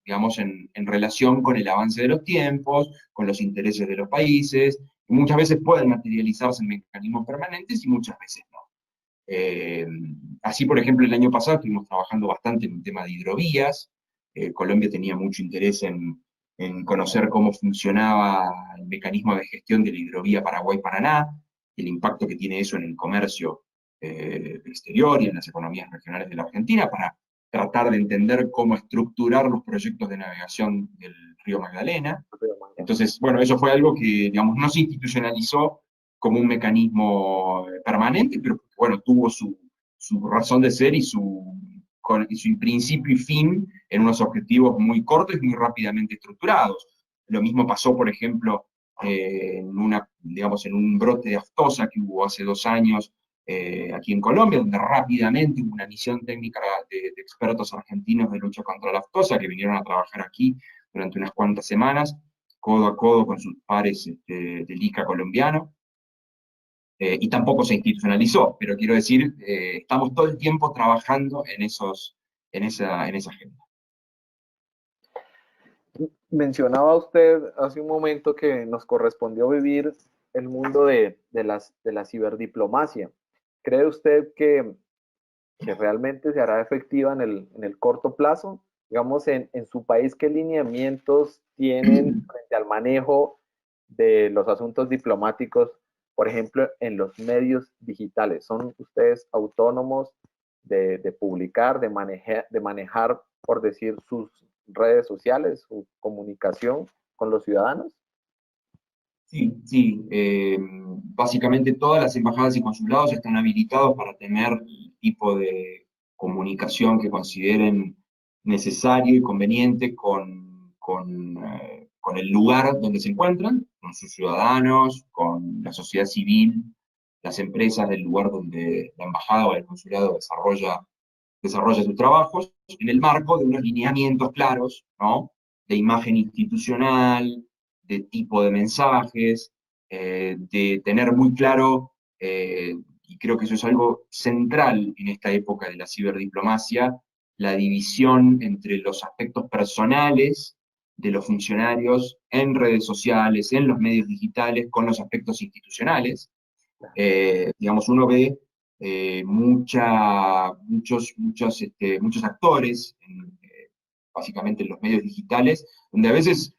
digamos, en relación con el avance de los tiempos, con los intereses de los países, y muchas veces pueden materializarse en mecanismos permanentes y muchas veces no. Así, por ejemplo, el año pasado estuvimos trabajando bastante en el tema de hidrovías. Colombia tenía mucho interés en conocer cómo funcionaba el mecanismo de gestión de la hidrovía Paraguay-Paraná, el impacto que tiene eso en el comercio exterior y en las economías regionales de la Argentina, para tratar de entender cómo estructurar los proyectos de navegación del río Magdalena. Entonces, bueno, eso fue algo que, digamos, no se institucionalizó como un mecanismo permanente, pero bueno, tuvo su razón de ser y su principio y fin en unos objetivos muy cortos y muy rápidamente estructurados. Lo mismo pasó, por ejemplo, digamos, en un brote de aftosa que hubo hace 2 años aquí en Colombia, donde rápidamente hubo una misión técnica de expertos argentinos de lucha contra la aftosa que vinieron a trabajar aquí durante unas cuantas semanas, codo a codo con sus pares del ICA colombiano. Y tampoco se institucionalizó, pero quiero decir, estamos todo el tiempo trabajando en esa agenda. Mencionaba usted hace un momento que nos correspondió vivir el mundo de la ciberdiplomacia. ¿Cree usted que realmente se hará efectiva en el corto plazo? Digamos, en su país, ¿qué lineamientos tienen frente al manejo de los asuntos diplomáticos, por ejemplo, en los medios digitales? ¿Son ustedes autónomos de publicar, de manejar, por decir, sus redes sociales, su comunicación con los ciudadanos? Sí. Básicamente todas las embajadas y consulados están habilitados para tener el tipo de comunicación que consideren necesario y conveniente con el lugar donde se encuentran, con sus ciudadanos, con la sociedad civil, las empresas del lugar donde la embajada o el consulado desarrolla sus trabajos, en el marco de unos lineamientos claros, ¿no? De imagen institucional, de tipo de mensajes, de tener muy claro, y creo que eso es algo central en esta época de la ciberdiplomacia, la división entre los aspectos personales de los funcionarios en redes sociales, en los medios digitales, con los aspectos institucionales. Digamos, uno ve muchos actores, básicamente en los medios digitales, donde a veces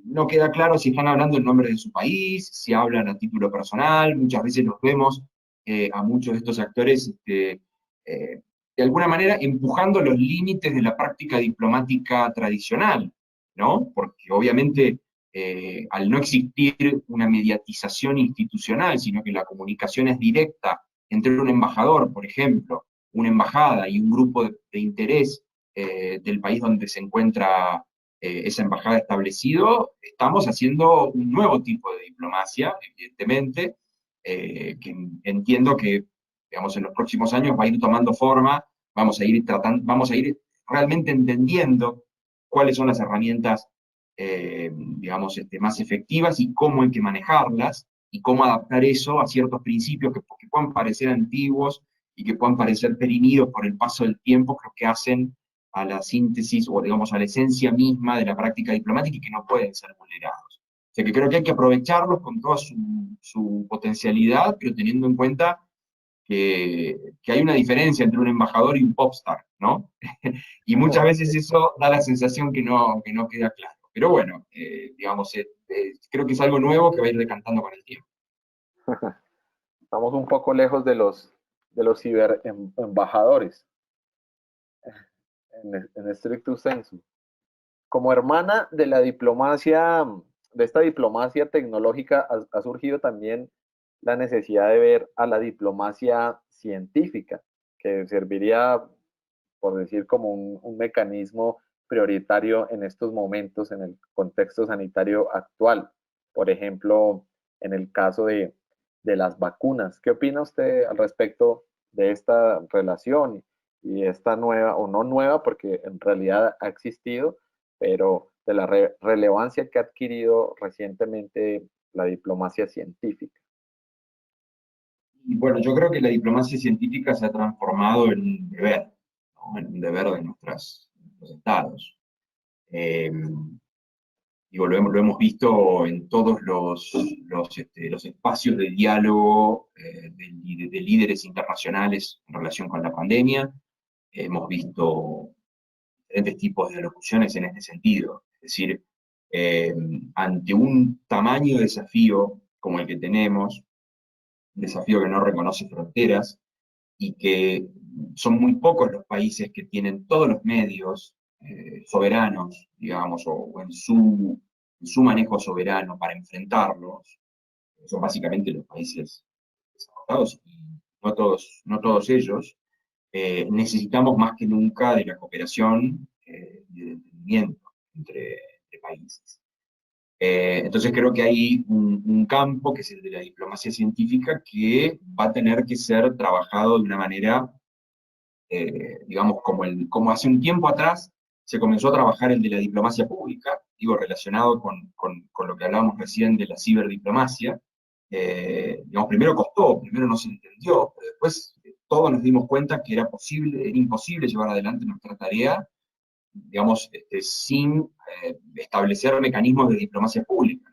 no queda claro si están hablando en nombre de su país, si hablan a título personal. Muchas veces los vemos a muchos de estos actores de alguna manera empujando los límites de la práctica diplomática tradicional, ¿no? Porque obviamente al no existir una mediatización institucional, sino que la comunicación es directa entre un embajador, por ejemplo, una embajada y un grupo de interés del país donde se encuentra esa embajada establecido, estamos haciendo un nuevo tipo de diplomacia, evidentemente, que entiendo que, digamos, en los próximos años va a ir tomando forma. Vamos a ir realmente entendiendo cuáles son las herramientas, digamos, más efectivas y cómo hay que manejarlas, y cómo adaptar eso a ciertos principios que puedan parecer antiguos y que puedan parecer perimidos por el paso del tiempo, creo que hacen a la síntesis o, digamos, a la esencia misma de la práctica diplomática y que no pueden ser vulnerados. O sea que creo que hay que aprovecharlos con toda su potencialidad, pero teniendo en cuenta que hay una diferencia entre un embajador y un popstar, ¿no? Y muchas veces eso da la sensación que no queda claro. Pero bueno, digamos, creo que es algo nuevo que va a ir decantando con el tiempo. Estamos un poco lejos de los ciber embajadores, en estricto sensu. Como hermana de la diplomacia, de esta diplomacia tecnológica, ha surgido también la necesidad de ver a la diplomacia científica, que serviría, por decir, como un mecanismo prioritario en estos momentos en el contexto sanitario actual. Por ejemplo, en el caso de las vacunas. ¿Qué opina usted al respecto de esta relación y esta nueva, o no nueva, porque en realidad ha existido, pero de la relevancia que ha adquirido recientemente la diplomacia científica? Y bueno, yo creo que la diplomacia científica se ha transformado en un deber, ¿no? En un deber de nuestros estados. Digo, lo hemos visto en todos los espacios de diálogo de líderes internacionales en relación con la pandemia. Hemos visto diferentes tipos de alocuciones en este sentido. Es decir, ante un tamaño de desafío como el que tenemos, un desafío que no reconoce fronteras, y que son muy pocos los países que tienen todos los medios soberanos, digamos, o en su manejo soberano para enfrentarlos. Son básicamente los países desarrollados, y no todos ellos. Necesitamos más que nunca de la cooperación y del entendimiento entre países. Entonces creo que hay un campo, que es el de la diplomacia científica, que va a tener que ser trabajado de una manera, digamos, como hace un tiempo atrás se comenzó a trabajar el de la diplomacia pública, digo, relacionado con lo que hablábamos recién de la ciberdiplomacia. Digamos, primero no se entendió, pero después todos nos dimos cuenta que era imposible llevar adelante nuestra tarea, digamos, sin establecer mecanismos de diplomacia pública,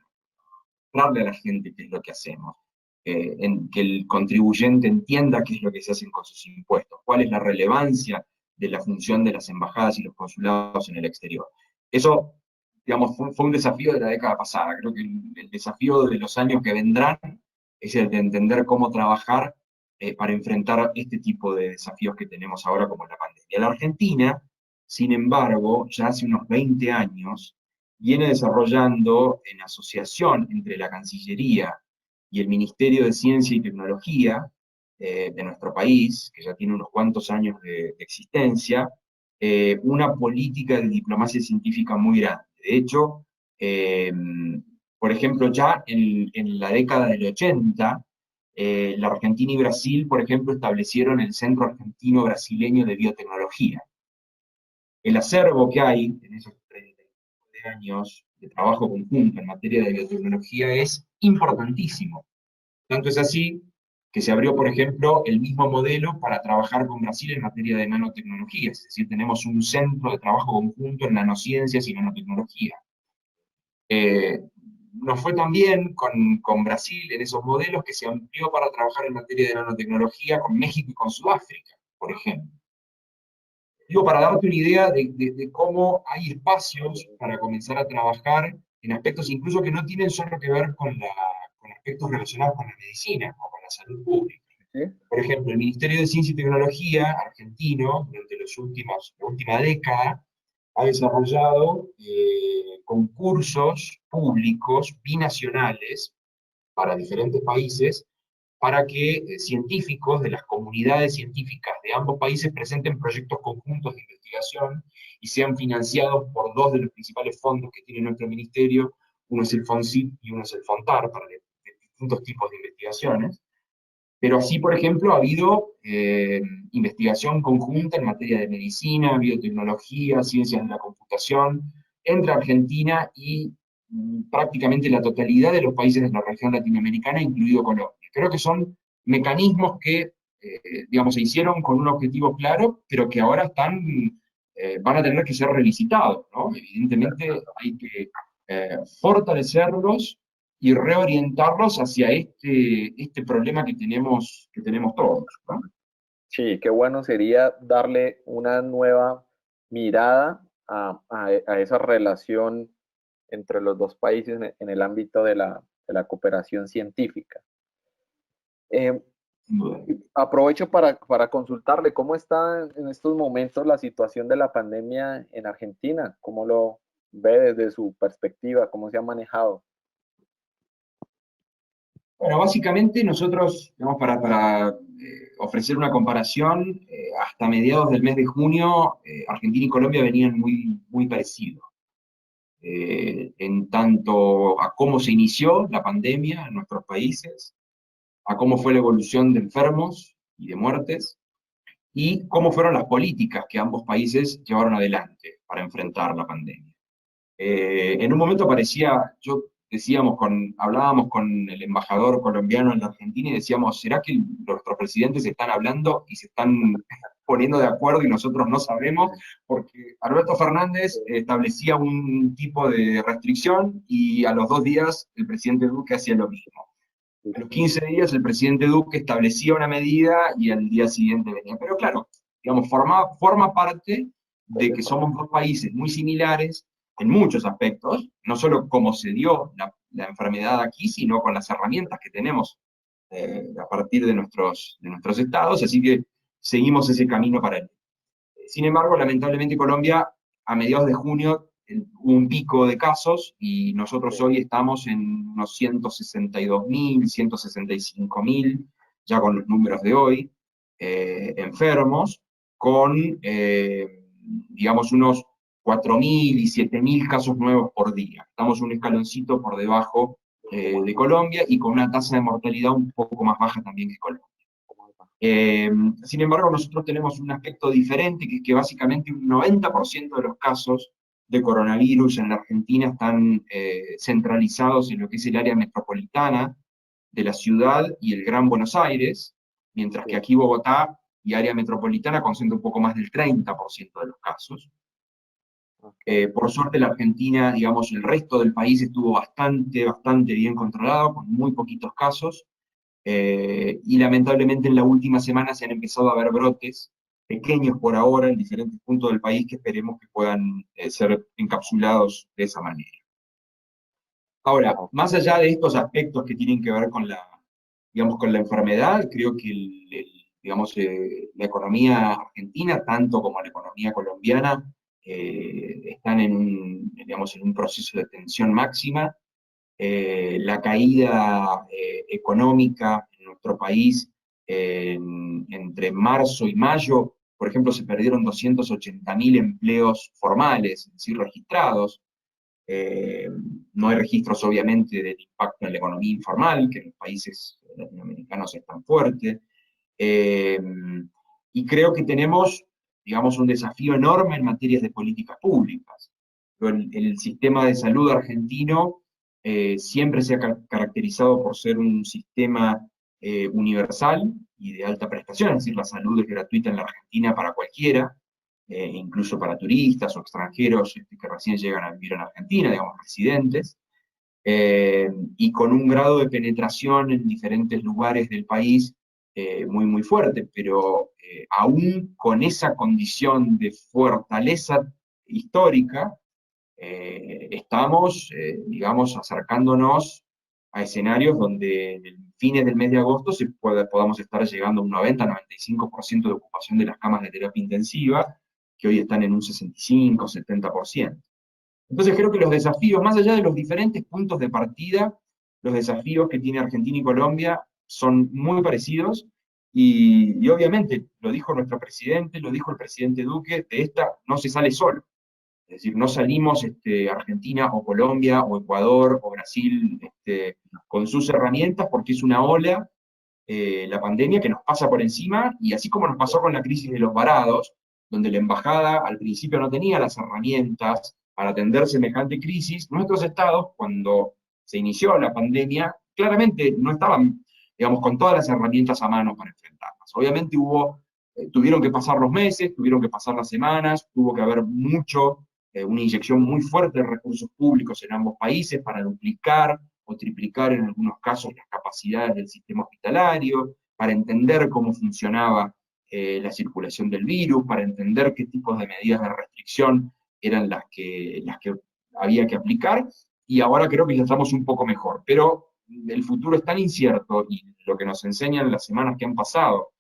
mostrarle a la gente qué es lo que hacemos, que el contribuyente entienda qué es lo que se hacen con sus impuestos, cuál es la relevancia de la función de las embajadas y los consulados en el exterior. Eso, digamos, fue un desafío de la década pasada. Creo que el desafío de los años que vendrán es el de entender cómo trabajar para enfrentar este tipo de desafíos que tenemos ahora, como la pandemia. La Argentina, sin embargo, ya hace unos 20 años, viene desarrollando, en asociación entre la Cancillería y el Ministerio de Ciencia y Tecnología de nuestro país, que ya tiene unos cuantos años de existencia, una política de diplomacia científica muy grande. De hecho, por ejemplo, ya en la década del 80, la Argentina y Brasil, por ejemplo, establecieron el Centro Argentino-Brasileño de Biotecnología. El acervo que hay en esos 30 años de trabajo conjunto en materia de biotecnología es importantísimo. Tanto es así que se abrió, por ejemplo, el mismo modelo para trabajar con Brasil en materia de nanotecnología. Es decir, tenemos un centro de trabajo conjunto en nanociencias y nanotecnología. nos fue también con Brasil en esos modelos que se amplió para trabajar en materia de nanotecnología con México y con Sudáfrica, por ejemplo. Digo, para darte una idea de cómo hay espacios para comenzar a trabajar en aspectos incluso que no tienen solo que ver con aspectos relacionados con la medicina o con la salud pública. ¿Sí? Por ejemplo, el Ministerio de Ciencia y Tecnología argentino, durante la última década, ha desarrollado concursos públicos binacionales para diferentes países para que científicos de las comunidades científicas de ambos países presenten proyectos conjuntos de investigación y sean financiados por dos de los principales fondos que tiene nuestro ministerio. Uno es el FONSIP y uno es el FONTAR, para distintos tipos de investigaciones. Pero así, por ejemplo, ha habido investigación conjunta en materia de medicina, biotecnología, ciencias de la computación, entre Argentina y prácticamente la totalidad de los países de la región latinoamericana, incluido Colombia. Creo que son mecanismos que, digamos, se hicieron con un objetivo claro, pero que ahora van a tener que ser revisitados, ¿no? Evidentemente hay que fortalecerlos y reorientarlos hacia este problema que tenemos todos, ¿no? Sí, qué bueno sería darle una nueva mirada a esa relación entre los dos países en el ámbito de la cooperación científica. Aprovecho para consultarle cómo está en estos momentos la situación de la pandemia en Argentina, cómo lo ve desde su perspectiva, cómo se ha manejado. Bueno, básicamente nosotros, digamos, para ofrecer una comparación, hasta mediados del mes de junio, Argentina y Colombia venían muy parecidos. En tanto a cómo se inició la pandemia en nuestros países, a cómo fue la evolución de enfermos y de muertes, y cómo fueron las políticas que ambos países llevaron adelante para enfrentar la pandemia. En un momento hablábamos con el embajador colombiano en la Argentina y decíamos, ¿será que nuestros presidentes están hablando y se están poniendo de acuerdo y nosotros no sabemos? Porque Alberto Fernández establecía un tipo de restricción y a los 2 días el presidente Duque hacía lo mismo. A los 15 días el presidente Duque establecía una medida y al día siguiente venía. Pero claro, digamos, forma parte de que somos dos países muy similares en muchos aspectos, no solo cómo se dio la enfermedad aquí, sino con las herramientas que tenemos a partir de nuestros estados, así que seguimos ese camino paralelo. Sin embargo, lamentablemente Colombia, a mediados de junio, hubo un pico de casos y nosotros hoy estamos en unos 162.000, 165.000, ya con los números de hoy, enfermos, con, digamos, unos 4.000 y 7.000 casos nuevos por día. Estamos un escaloncito por debajo de Colombia y con una tasa de mortalidad un poco más baja también que Colombia. Sin embargo, nosotros tenemos un aspecto diferente, que es que básicamente un 90% de los casos de coronavirus en la Argentina están centralizados en lo que es el área metropolitana de la ciudad y el Gran Buenos Aires, mientras que aquí Bogotá y área metropolitana concentra un poco más del 30% de los casos. Por suerte la Argentina, digamos, el resto del país estuvo bastante bien controlado, con muy poquitos casos, y lamentablemente en la última semana se han empezado a ver brotes pequeños por ahora en diferentes puntos del país que esperemos que puedan ser encapsulados de esa manera. Ahora, más allá de estos aspectos que tienen que ver con digamos, con la enfermedad, creo que digamos, la economía argentina, tanto como la economía colombiana, están digamos, en un proceso de tensión máxima. La caída económica en nuestro país entre marzo y mayo, por ejemplo, se perdieron 280.000 empleos formales, es decir, registrados. No hay registros, obviamente, del impacto en la economía informal, que en los países latinoamericanos es tan fuerte. Y creo que tenemos, digamos, un desafío enorme en materias de políticas públicas. El sistema de salud argentino siempre se ha caracterizado por ser un sistema universal y de alta prestación, es decir, la salud es gratuita en la Argentina para cualquiera, incluso para turistas o extranjeros que recién llegan a vivir en Argentina, digamos, residentes. y con un grado de penetración en diferentes lugares del país muy, muy fuerte, pero aún con esa condición de fortaleza histórica, estamos, digamos, acercándonos a escenarios donde en fines del mes de agosto podamos estar llegando a un 90-95% de ocupación de las camas de terapia intensiva, que hoy están en un 65-70%. Entonces creo que los desafíos, más allá de los diferentes puntos de partida, los desafíos que tiene Argentina y Colombia son muy parecidos, y obviamente, lo dijo nuestro presidente, lo dijo el presidente Duque, de esta no se sale solo. Es decir, no salimos Argentina o Colombia o Ecuador o Brasil con sus herramientas, porque es una ola, la pandemia, que nos pasa por encima, y así como nos pasó con la crisis de los varados, donde la embajada al principio no tenía las herramientas para atender semejante crisis, nuestros estados, cuando se inició la pandemia, claramente no estaban, digamos, con todas las herramientas a mano para enfrentarlas. Obviamente tuvieron que pasar los meses, tuvieron que pasar las semanas, tuvo que haber una inyección muy fuerte de recursos públicos en ambos países para duplicar o triplicar en algunos casos las capacidades del sistema hospitalario, para entender cómo funcionaba la circulación del virus, para entender qué tipos de medidas de restricción eran las que había que aplicar, y ahora creo que ya estamos un poco mejor. Pero el futuro es tan incierto, y lo que nos enseñan las semanas que han pasado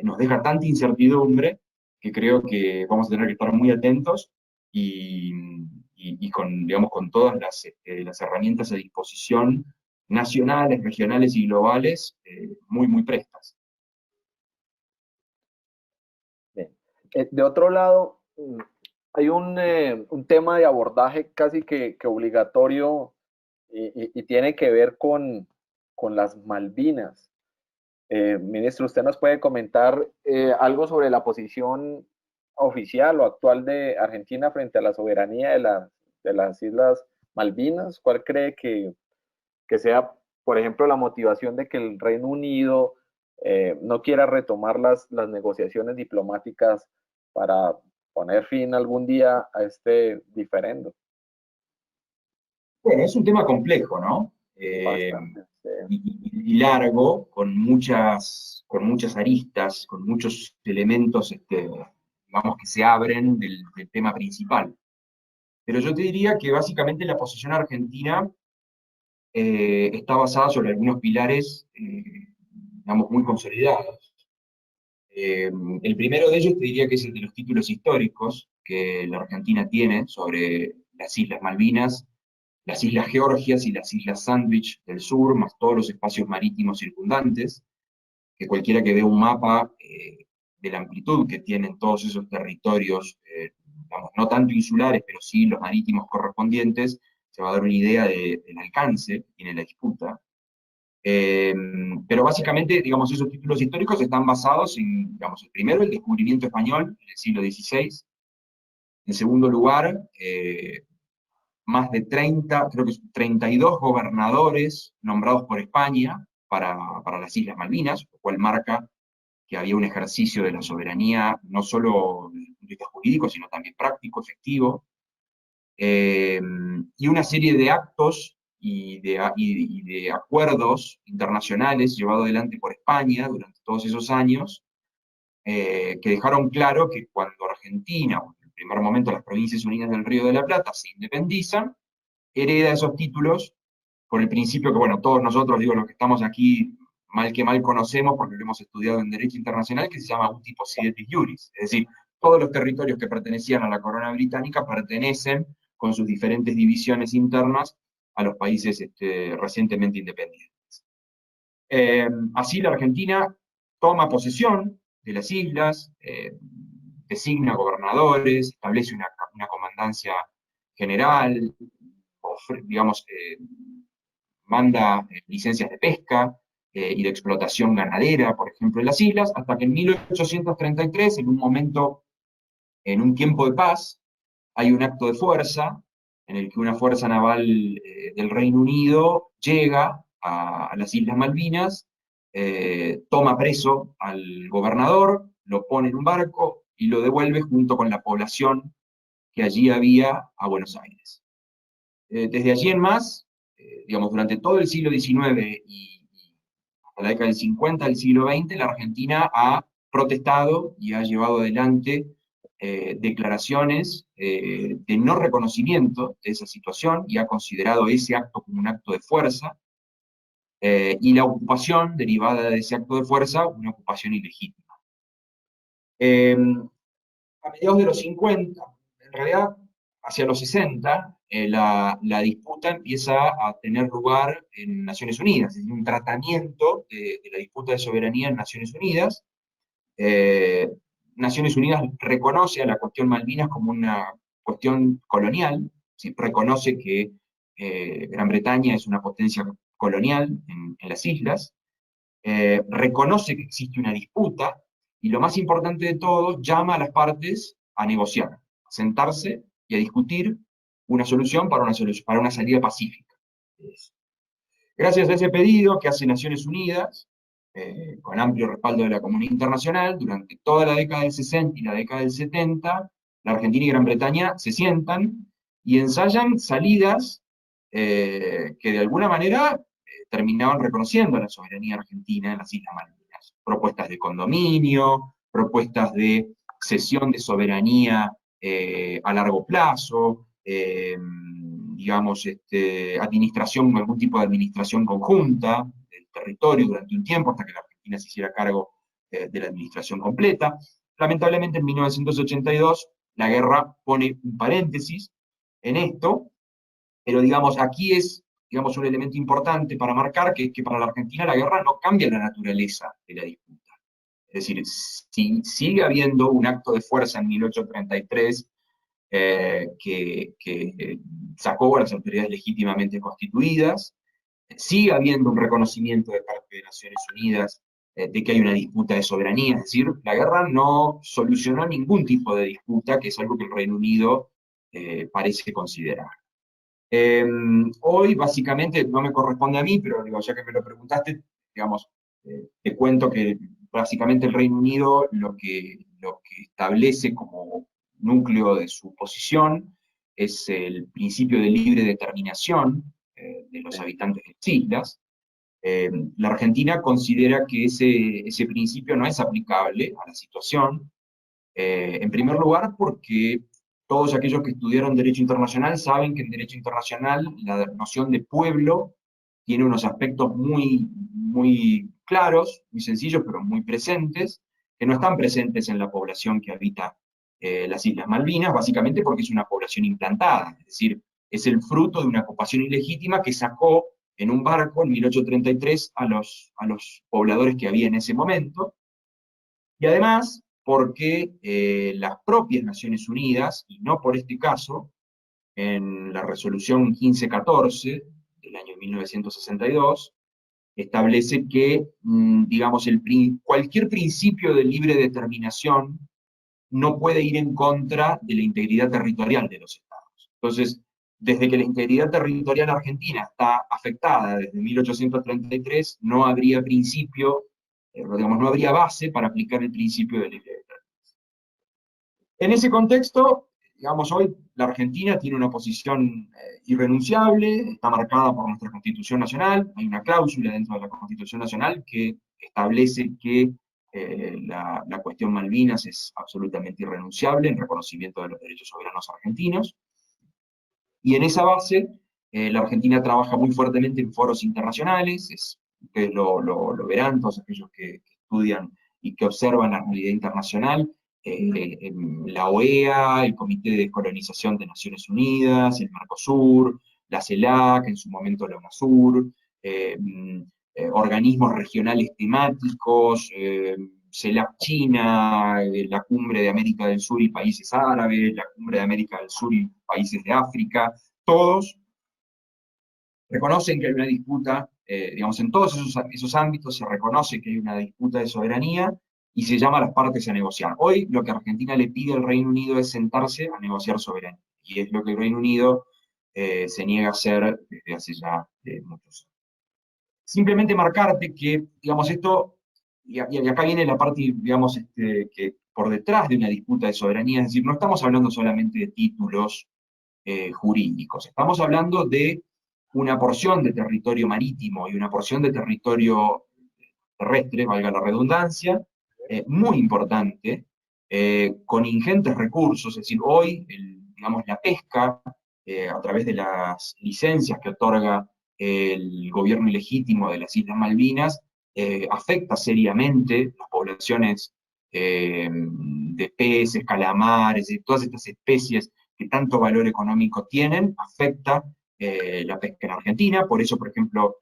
nos deja tanta incertidumbre, que creo que vamos a tener que estar muy atentos y con, digamos, con todas las herramientas a disposición, nacionales, regionales y globales, muy, muy prestas. Bien. De otro lado, hay un tema de abordaje casi que obligatorio, y tiene que ver con las Malvinas. Ministro, ¿usted nos puede comentar algo sobre la posición oficial o actual de Argentina frente a la soberanía de las Islas Malvinas? ¿Cuál cree que sea, por ejemplo, la motivación de que el Reino Unido no quiera retomar las negociaciones diplomáticas para poner fin algún día a este diferendo? Bueno, es un tema complejo, ¿no? Bastante. Sí. Y largo, con muchas aristas, con muchos elementos, digamos, que se abren del tema principal. Pero yo te diría que básicamente la posición argentina está basada sobre algunos pilares, digamos, muy consolidados. El primero de ellos te diría que es el de los títulos históricos que la Argentina tiene sobre las Islas Malvinas, las Islas Georgias y las Islas Sandwich del sur, más todos los espacios marítimos circundantes, que cualquiera que vea un mapa de la amplitud que tienen todos esos territorios, digamos, no tanto insulares, pero sí los marítimos correspondientes, se va a dar una idea del alcance que tiene la disputa. Pero básicamente, digamos, esos títulos históricos están basados en, digamos, el primero, el descubrimiento español en el siglo XVI. En segundo lugar, más de 30, creo que 32 gobernadores nombrados por España para las Islas Malvinas, lo cual marca que había un ejercicio de la soberanía, no solo desde el punto de vista jurídico, sino también práctico, efectivo, y una serie de actos y de acuerdos internacionales llevados adelante por España durante todos esos años, que dejaron claro que cuando Argentina, o en el primer momento las Provincias Unidas del Río de la Plata, se independizan, hereda esos títulos por el principio que, bueno, todos nosotros, digo, los que estamos aquí, mal que mal conocemos, porque lo hemos estudiado en Derecho Internacional, que se llama uti possidetis iuris, es decir, todos los territorios que pertenecían a la corona británica pertenecen, con sus diferentes divisiones internas, a los países recientemente independientes. Así la Argentina toma posesión de las islas, designa gobernadores, establece una comandancia general, digamos, manda licencias de pesca y de explotación ganadera, por ejemplo, en las islas, hasta que en 1833, en un tiempo de paz, hay un acto de fuerza en el que una fuerza naval del Reino Unido llega a las Islas Malvinas, toma preso al gobernador, lo pone en un barco y lo devuelve junto con la población que allí había a Buenos Aires. Desde allí en más, digamos, durante todo el siglo XIX y hasta la década del 50 del siglo XX, la Argentina ha protestado y ha llevado adelante declaraciones de no reconocimiento de esa situación y ha considerado ese acto como un acto de fuerza, y la ocupación derivada de ese acto de fuerza una ocupación ilegítima. A mediados de los 50, en realidad hacia los 60, la disputa empieza a tener lugar en Naciones Unidas, es decir, un tratamiento de la disputa de soberanía en Naciones Unidas. Naciones Unidas reconoce a la cuestión Malvinas como una cuestión colonial, ¿sí? Reconoce que Gran Bretaña es una potencia colonial en las islas, reconoce que existe una disputa, y lo más importante de todo, llama a las partes a negociar, a sentarse y a discutir una solución para una salida pacífica. Gracias a ese pedido que hace Naciones Unidas, con amplio respaldo de la comunidad internacional, durante toda la década del 60 y la década del 70, la Argentina y Gran Bretaña se sientan y ensayan salidas que de alguna manera terminaban reconociendo la soberanía argentina en las Islas Malvinas. Propuestas de condominio, propuestas de cesión de soberanía a largo plazo, digamos, administración, algún tipo de administración conjunta del territorio durante un tiempo, hasta que la Argentina se hiciera cargo de la administración completa. Lamentablemente en 1982 la guerra pone un paréntesis en esto, pero digamos, aquí es, digamos, un elemento importante para marcar que para la Argentina la guerra no cambia la naturaleza de la disputa. Es decir, si sigue habiendo un acto de fuerza en 1833 que sacó a las autoridades legítimamente constituidas, sigue habiendo un reconocimiento de parte de Naciones Unidas de que hay una disputa de soberanía, es decir, la guerra no solucionó ningún tipo de disputa, que es algo que el Reino Unido parece considerar. Hoy, básicamente, no me corresponde a mí, pero digo, ya que me lo preguntaste, digamos, te cuento que básicamente el Reino Unido lo que establece como núcleo de su posición es el principio de libre determinación de los habitantes de las islas. La Argentina considera que ese principio no es aplicable a la situación, en primer lugar porque todos aquellos que estudiaron Derecho Internacional saben que en Derecho Internacional la noción de pueblo tiene unos aspectos muy claros, muy sencillos, pero muy presentes, que no están presentes en la población que habita las Islas Malvinas, básicamente porque es una población implantada, es decir, es el fruto de una ocupación ilegítima que sacó en un barco en 1833 a los pobladores que había en ese momento, y además porque las propias Naciones Unidas, y no por este caso, en la resolución 1514 del año 1962, establece que, digamos, cualquier principio de libre determinación no puede ir en contra de la integridad territorial de los estados. Entonces, desde que la integridad territorial argentina está afectada desde 1833, no habría principio, digamos, no habría base para aplicar el principio de libre determinación. En ese contexto, digamos, hoy la Argentina tiene una posición irrenunciable, está marcada por nuestra Constitución Nacional, hay una cláusula dentro de la Constitución Nacional que establece que la cuestión Malvinas es absolutamente irrenunciable en reconocimiento de los derechos soberanos argentinos, y en esa base la Argentina trabaja muy fuertemente en foros internacionales, ustedes lo verán, todos aquellos que estudian y que observan la realidad internacional, la OEA, el Comité de Descolonización de Naciones Unidas, el Mercosur, la CELAC, en su momento la UNASUR, organismos regionales temáticos, CELAC China, la Cumbre de América del Sur y países árabes, la Cumbre de América del Sur y países de África, todos reconocen que hay una disputa, digamos, en todos esos ámbitos se reconoce que hay una disputa de soberanía y se llama a las partes a negociar. Hoy lo que Argentina le pide al Reino Unido es sentarse a negociar soberanía, y es lo que el Reino Unido se niega a hacer desde hace ya muchos años. Simplemente marcarte que, digamos, esto, y acá viene la parte, digamos, que por detrás de una disputa de soberanía, es decir, no estamos hablando solamente de títulos jurídicos, estamos hablando de una porción de territorio marítimo y una porción de territorio terrestre, valga la redundancia, muy importante, con ingentes recursos. Es decir, hoy, digamos, la pesca, a través de las licencias que otorga el gobierno ilegítimo de las Islas Malvinas, afecta seriamente las poblaciones de peces, calamares, de todas estas especies que tanto valor económico tienen, afecta la pesca en Argentina. Por eso, por ejemplo,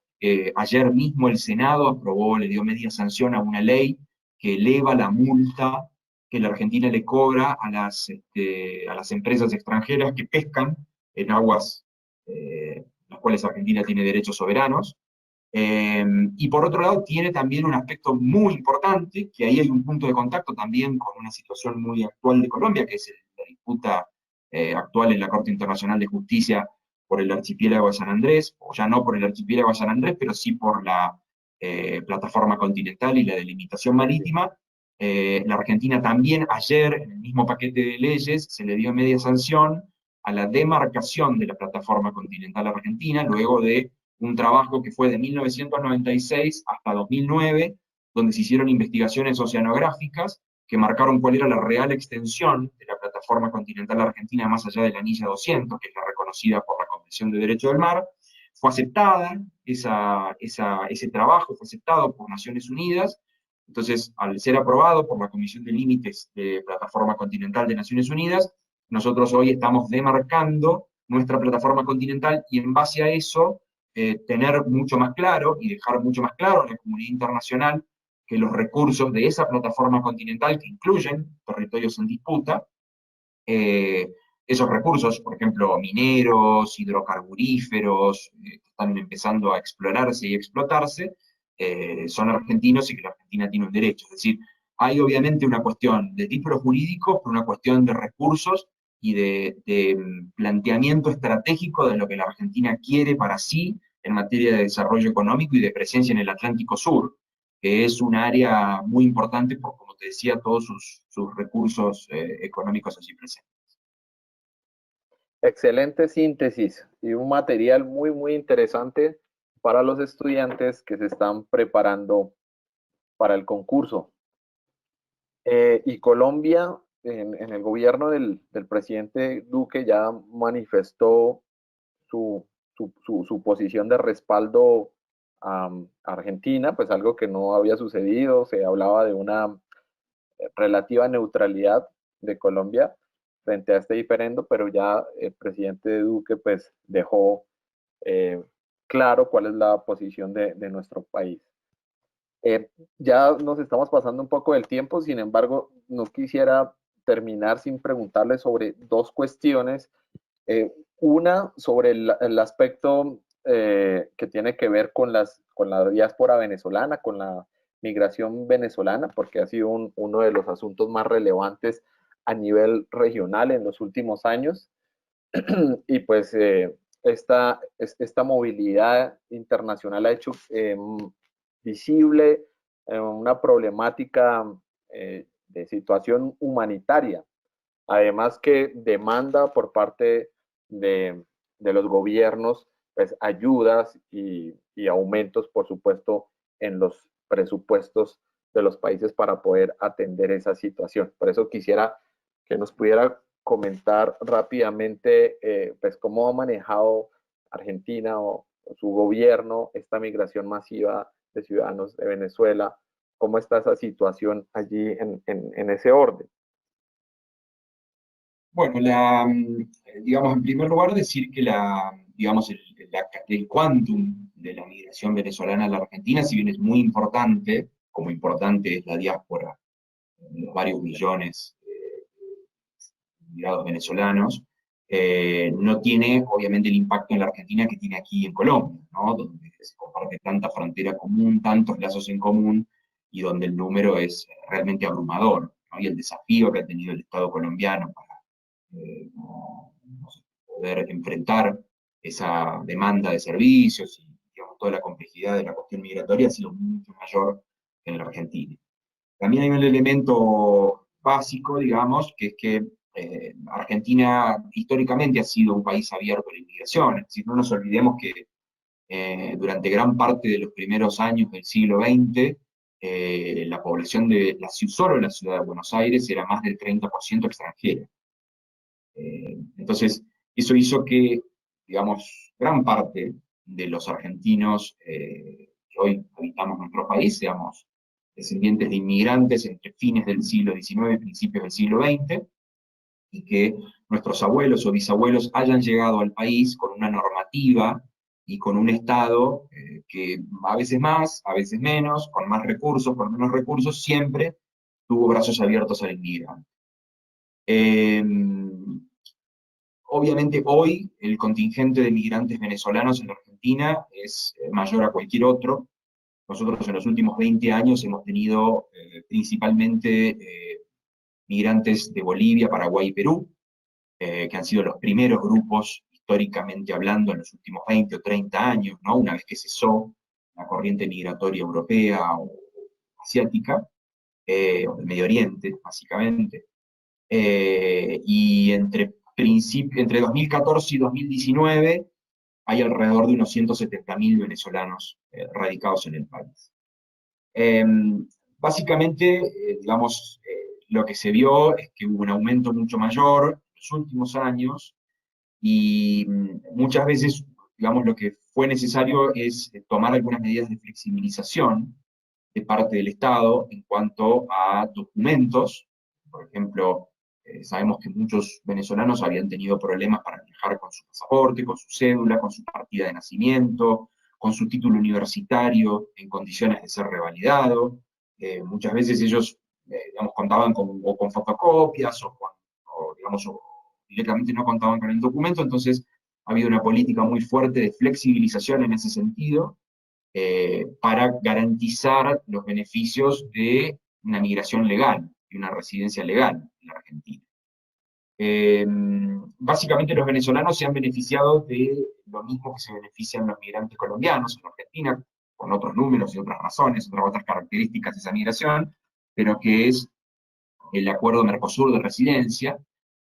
ayer mismo el Senado aprobó, le dio media sanción a una ley que eleva la multa que la Argentina le cobra a las empresas extranjeras que pescan en aguas las cuales Argentina tiene derechos soberanos. Y por otro lado, tiene también un aspecto muy importante, que ahí hay un punto de contacto también con una situación muy actual de Colombia, que es la disputa actual en la Corte Internacional de Justicia por el archipiélago de San Andrés, o ya no por el archipiélago de San Andrés, pero sí por la plataforma continental y la delimitación marítima. La Argentina también ayer, en el mismo paquete de leyes, se le dio media sanción a la demarcación de la plataforma continental argentina, luego de un trabajo que fue de 1996 hasta 2009, donde se hicieron investigaciones oceanográficas que marcaron cuál era la real extensión de la plataforma continental argentina más allá de la anilla 200, que es la reconocida por la Convención de Derecho del Mar. Fue aceptada, ese trabajo fue aceptado por Naciones Unidas. Entonces, al ser aprobado por la Comisión de Límites de Plataforma Continental de Naciones Unidas, nosotros hoy estamos demarcando nuestra plataforma continental y en base a eso tener mucho más claro y dejar mucho más claro a la comunidad internacional que los recursos de esa plataforma continental, que incluyen territorios en disputa, esos recursos, por ejemplo, mineros, hidrocarburíferos, que están empezando a explorarse y explotarse, son argentinos y que la Argentina tiene un derecho. Es decir, hay obviamente una cuestión de títulos jurídicos, pero una cuestión de recursos y de planteamiento estratégico de lo que la Argentina quiere para sí en materia de desarrollo económico y de presencia en el Atlántico Sur, que es un área muy importante por, como te decía, todos sus recursos económicos allí presentes. Excelente síntesis y un material muy, muy interesante para los estudiantes que se están preparando para el concurso. Y Colombia, en el gobierno del presidente Duque, ya manifestó su posición de respaldo a Argentina, pues algo que no había sucedido. Se hablaba de una relativa neutralidad de Colombia frente a este diferendo, pero ya el presidente Duque pues dejó claro cuál es la posición de nuestro país. Ya nos estamos pasando un poco del tiempo, sin embargo, no quisiera terminar sin preguntarle sobre dos cuestiones. Una sobre el aspecto que tiene que ver con la diáspora venezolana, con la migración venezolana, porque ha sido uno de los asuntos más relevantes a nivel regional en los últimos años. Y pues esta movilidad internacional ha hecho visible una problemática de situación humanitaria, además que demanda por parte de los gobiernos pues, ayudas y aumentos, por supuesto, en los presupuestos de los países para poder atender esa situación. Por eso quisiera que nos pudiera comentar rápidamente pues cómo ha manejado Argentina o su gobierno esta migración masiva de ciudadanos de Venezuela, cómo está esa situación allí en ese orden. Bueno, digamos, en primer lugar decir que digamos, el quantum de la migración venezolana a la Argentina, si bien es muy importante, como importante es la diáspora, los varios millones de migrados venezolanos, no tiene obviamente el impacto en la Argentina que tiene aquí en Colombia, ¿no? Donde se comparte tanta frontera común, tantos lazos en común, y donde el número es realmente abrumador, ¿no? Y el desafío que ha tenido el Estado colombiano para poder enfrentar esa demanda de servicios y digamos, toda la complejidad de la cuestión migratoria ha sido mucho mayor que en la Argentina. También hay un elemento básico, digamos, que es que Argentina históricamente ha sido un país abierto a la inmigración, es decir, no nos olvidemos que durante gran parte de los primeros años del siglo XX, la población de solo la ciudad de Buenos Aires era más del 30% extranjera. Entonces, eso hizo que, digamos, gran parte de los argentinos que hoy habitamos nuestro país seamos descendientes de inmigrantes entre fines del siglo XIX y principios del siglo XX, y que nuestros abuelos o bisabuelos hayan llegado al país con una normativa y con un Estado que a veces más, a veces menos, con más recursos, con menos recursos, siempre tuvo brazos abiertos al inmigrante. Obviamente hoy el contingente de migrantes venezolanos en la Argentina es mayor a cualquier otro. Nosotros en los últimos 20 años hemos tenido principalmente migrantes de Bolivia, Paraguay y Perú, que han sido los primeros grupos, históricamente hablando, en los últimos 20 o 30 años, ¿no? Una vez que cesó la corriente migratoria europea o asiática, o del Medio Oriente, básicamente. Y entre 2014 y 2019 hay alrededor de unos 170.000 venezolanos radicados en el país. Básicamente, digamos, lo que se vio es que hubo un aumento mucho mayor en los últimos años, y muchas veces, digamos, lo que fue necesario es tomar algunas medidas de flexibilización de parte del Estado en cuanto a documentos. Por ejemplo, sabemos que muchos venezolanos habían tenido problemas para viajar con su pasaporte, con su cédula, con su partida de nacimiento, con su título universitario en condiciones de ser revalidado. Muchas veces ellos, digamos, contaban con fotocopias digamos, o directamente no contaban con el documento. Entonces ha habido una política muy fuerte de flexibilización en ese sentido, para garantizar los beneficios de una migración legal y una residencia legal en la Argentina. Básicamente los venezolanos se han beneficiado de lo mismo que se benefician los migrantes colombianos en la Argentina, con otros números y otras razones, otras características de esa migración, pero que es el acuerdo Mercosur de residencia,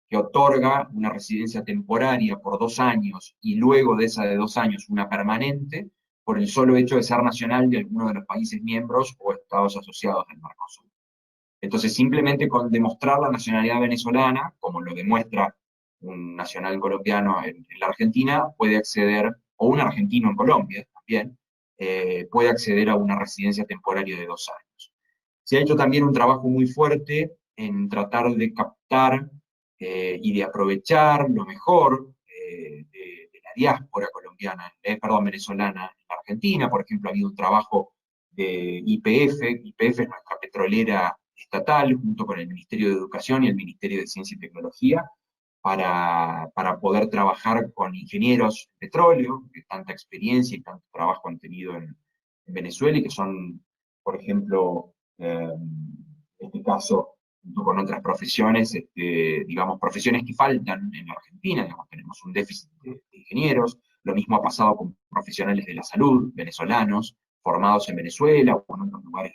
que otorga una residencia temporaria por 2 años y luego de esa de 2 años una permanente, por el solo hecho de ser nacional de alguno de los países miembros o estados asociados del Mercosur. Entonces, simplemente con demostrar la nacionalidad venezolana, como lo demuestra un nacional colombiano en la Argentina, puede acceder, o un argentino en Colombia también, puede acceder a una residencia temporaria de 2 años. Se ha hecho también un trabajo muy fuerte en tratar de captar y de aprovechar lo mejor de la diáspora colombiana, venezolana en la Argentina. Por ejemplo, ha habido un trabajo de YPF. YPF es nuestra petrolera estatal, junto con el Ministerio de Educación y el Ministerio de Ciencia y Tecnología, para poder trabajar con ingenieros de petróleo, de tanta experiencia y tanto trabajo han tenido en Venezuela, y que son, por ejemplo, en este caso, junto con otras profesiones, digamos, profesiones que faltan en la Argentina. Digamos, tenemos un déficit de ingenieros. Lo mismo ha pasado con profesionales de la salud venezolanos, formados en Venezuela o en otros lugares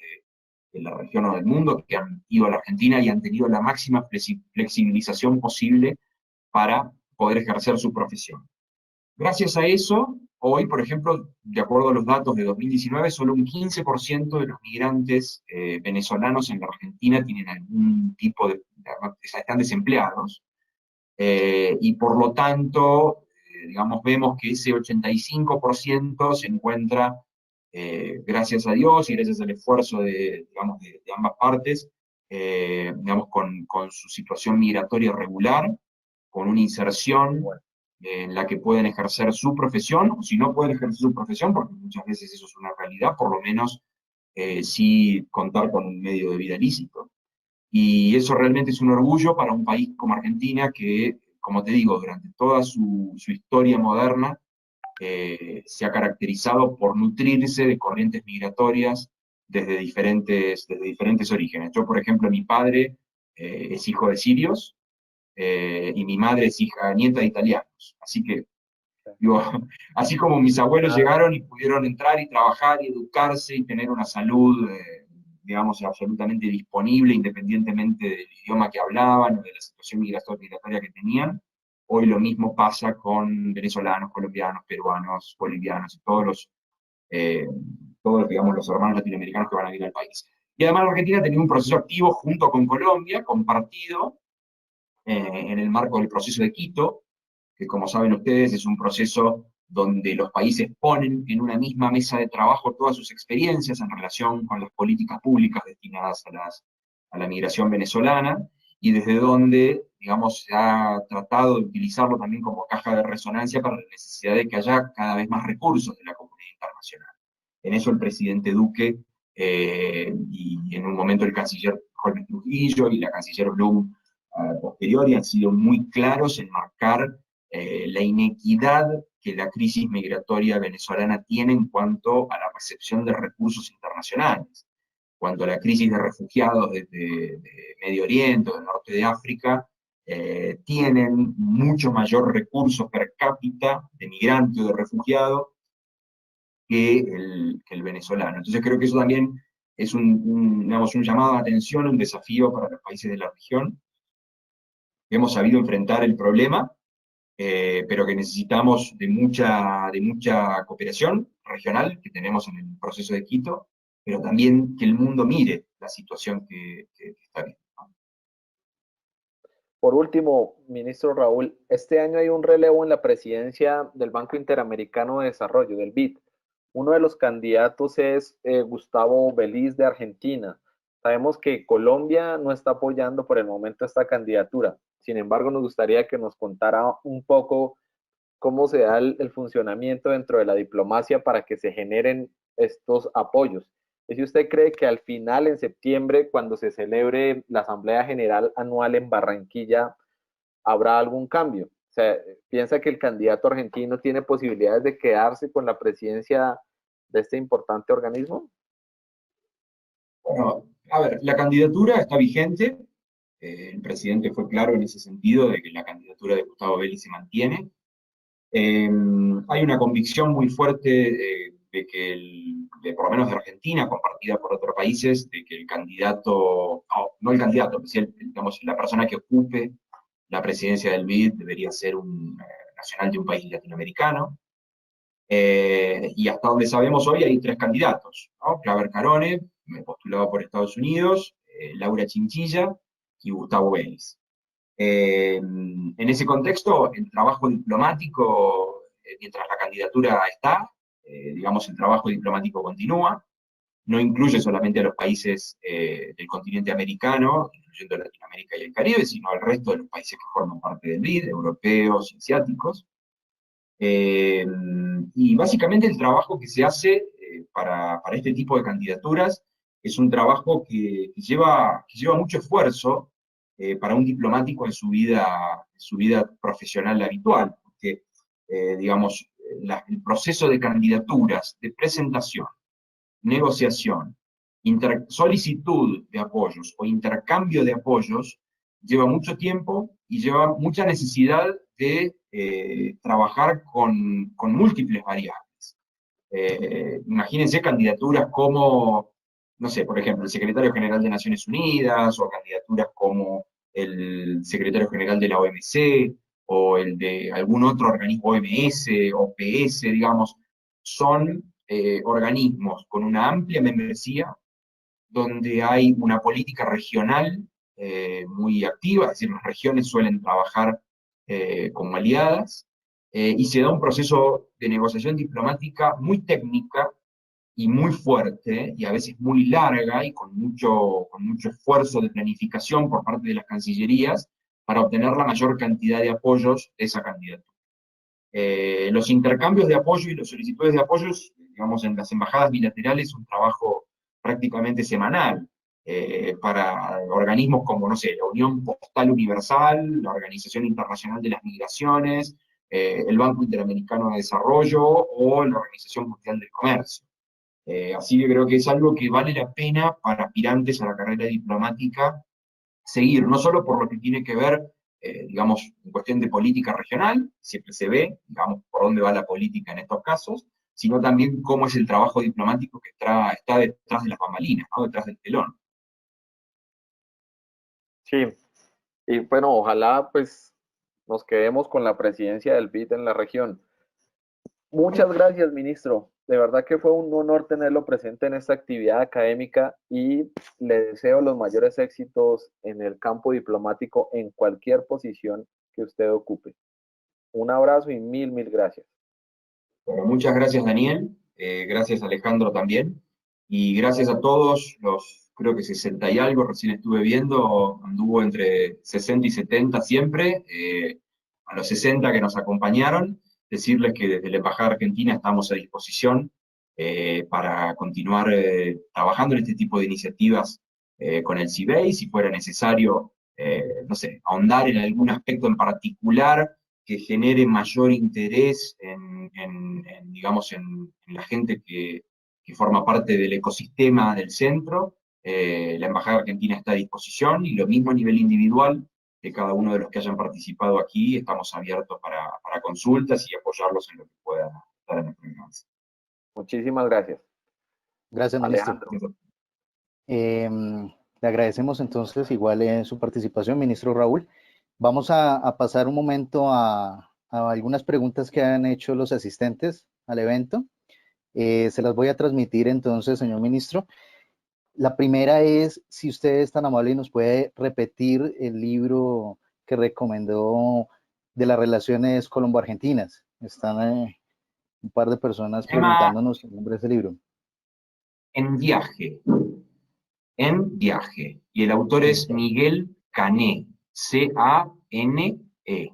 de la región o del mundo, que han ido a la Argentina y han tenido la máxima flexibilización posible para poder ejercer su profesión. Gracias a eso, hoy, por ejemplo, de acuerdo a los datos de 2019, solo un 15% de los migrantes venezolanos en la Argentina tienen algún tipo están desempleados, y por lo tanto, digamos, vemos que ese 85% se encuentra, gracias a Dios y gracias al esfuerzo digamos, de ambas partes, digamos, con su situación migratoria regular, con una inserción en la que pueden ejercer su profesión, o si no pueden ejercer su profesión, porque muchas veces eso es una realidad, por lo menos sí contar con un medio de vida lícito. Y eso realmente es un orgullo para un país como Argentina, que, como te digo, durante toda su historia moderna se ha caracterizado por nutrirse de corrientes migratorias desde diferentes orígenes. Yo, por ejemplo, mi padre es hijo de sirios, y mi madre es nieta de italianos. Así que, digo, así como mis abuelos llegaron y pudieron entrar y trabajar y educarse y tener una salud, digamos, absolutamente disponible, independientemente del idioma que hablaban o de la situación migratoria que tenían, Hoy lo mismo pasa con venezolanos, colombianos, peruanos, bolivianos, y todos, digamos, los hermanos latinoamericanos que van a vivir al país. Y además la Argentina tenía un proceso activo junto con Colombia, compartido, en el marco del proceso de Quito, que como saben ustedes es un proceso donde los países ponen en una misma mesa de trabajo todas sus experiencias en relación con las políticas públicas destinadas a la migración venezolana, y desde donde, digamos, se ha tratado de utilizarlo también como caja de resonancia para la necesidad de que haya cada vez más recursos de la comunidad internacional. En eso el presidente Duque, y en un momento el canciller Jorge Trujillo y la canciller Blum posteriori, han sido muy claros en marcar la inequidad que la crisis migratoria venezolana tiene en cuanto a la recepción de recursos internacionales. Cuando la crisis de refugiados de Medio Oriente o del norte de África tienen mucho mayor recursos per cápita de migrante o de refugiado que el venezolano. Entonces creo que eso también es digamos, un llamado de atención, un desafío para los países de la región. Hemos sabido enfrentar el problema, pero que necesitamos de mucha cooperación regional que tenemos en el proceso de Quito, pero también que el mundo mire la situación que está viendo. Por último, ministro Raúl, este año hay un relevo en la presidencia del Banco Interamericano de Desarrollo, del BID. Uno de los candidatos es Gustavo Beliz de Argentina. Sabemos que Colombia no está apoyando por el momento esta candidatura. Sin embargo, nos gustaría que nos contara un poco cómo se da el funcionamiento dentro de la diplomacia para que se generen estos apoyos. Y si usted cree que al final, en septiembre, cuando se celebre la Asamblea General Anual en Barranquilla, habrá algún cambio. O sea, piensa que el candidato argentino tiene posibilidades de quedarse con la presidencia de este importante organismo. Bueno, a ver, la candidatura está vigente. El presidente fue claro en ese sentido de que la candidatura de Gustavo Belli se mantiene. Hay una convicción muy fuerte de que, por lo menos de Argentina, compartida por otros países, de que el candidato, no el candidato, digamos, la persona que ocupe la presidencia del BID debería ser un nacional de un país latinoamericano. Y hasta donde sabemos hoy hay tres candidatos, ¿no? Claver Carone, postulado por Estados Unidos, Laura Chinchilla y Gustavo Vélez. En ese contexto, el trabajo diplomático, mientras la candidatura está, digamos, el trabajo diplomático continúa, no incluye solamente a los países del continente americano, incluyendo Latinoamérica y el Caribe, sino al resto de los países que forman parte del BID, europeos y asiáticos. Y básicamente el trabajo que se hace para este tipo de candidaturas es un trabajo que lleva mucho esfuerzo para un diplomático en su vida profesional habitual, porque, digamos, el proceso de candidaturas, de presentación, negociación, solicitud de apoyos o intercambio de apoyos, lleva mucho tiempo y lleva mucha necesidad de trabajar con múltiples variables. Imagínense candidaturas como, no sé, por ejemplo, el secretario general de Naciones Unidas, o candidaturas como el secretario general de la OMC, o el de algún otro organismo, OMS, OPS, digamos, son organismos con una amplia membresía, donde hay una política regional muy activa, es decir, las regiones suelen trabajar como aliadas, y se da un proceso de negociación diplomática muy técnica y muy fuerte, y a veces muy larga, y con mucho esfuerzo de planificación por parte de las cancillerías, para obtener la mayor cantidad de apoyos de esa candidatura. Los intercambios de apoyo y las solicitudes de apoyos, digamos, en las embajadas bilaterales, es un trabajo prácticamente semanal, para organismos como, no sé, la Unión Postal Universal, la Organización Internacional de las Migraciones, el Banco Interamericano de Desarrollo o la Organización Mundial del Comercio. Así que creo que es algo que vale la pena para aspirantes a la carrera diplomática seguir, no solo por lo que tiene que ver, digamos, en cuestión de política regional, siempre se ve, digamos, por dónde va la política en estos casos, sino también cómo es el trabajo diplomático que está detrás de las bambalinas, ¿no? Detrás del telón. Sí, y bueno, ojalá pues nos quedemos con la presidencia del BID en la región. Muchas gracias, ministro. De verdad que fue un honor tenerlo presente en esta actividad académica y le deseo los mayores éxitos en el campo diplomático en cualquier posición que usted ocupe. Un abrazo y mil gracias. Bueno, muchas gracias, Daniel. Gracias, Alejandro, también. Y gracias a todos los, creo que 60 y algo, recién estuve viendo, anduvo entre 60 y 70 siempre. A los 60 que nos acompañaron, decirles que desde la Embajada Argentina estamos a disposición para continuar trabajando en este tipo de iniciativas con el CIBEI, si fuera necesario, no sé, ahondar en algún aspecto en particular que genere mayor interés digamos, en la gente que forma parte del ecosistema del centro. La Embajada Argentina está a disposición y lo mismo a nivel individual de cada uno de los que hayan participado aquí, estamos abiertos para consultas y apoyarlos en lo que pueda estar en nuestro alcance. Muchísimas gracias. Gracias, ministro. Alejandro. Le agradecemos entonces igual su participación, ministro Raúl. Vamos a pasar un momento a algunas preguntas que han hecho los asistentes al evento. Se las voy a transmitir entonces, señor ministro. La primera es, si usted es tan amable y nos puede repetir el libro que recomendó de las relaciones colombo-argentinas. Están un par de personas preguntándonos el nombre de ese libro. En viaje. En viaje. Y el autor es Miguel Cané. C-A-N-E.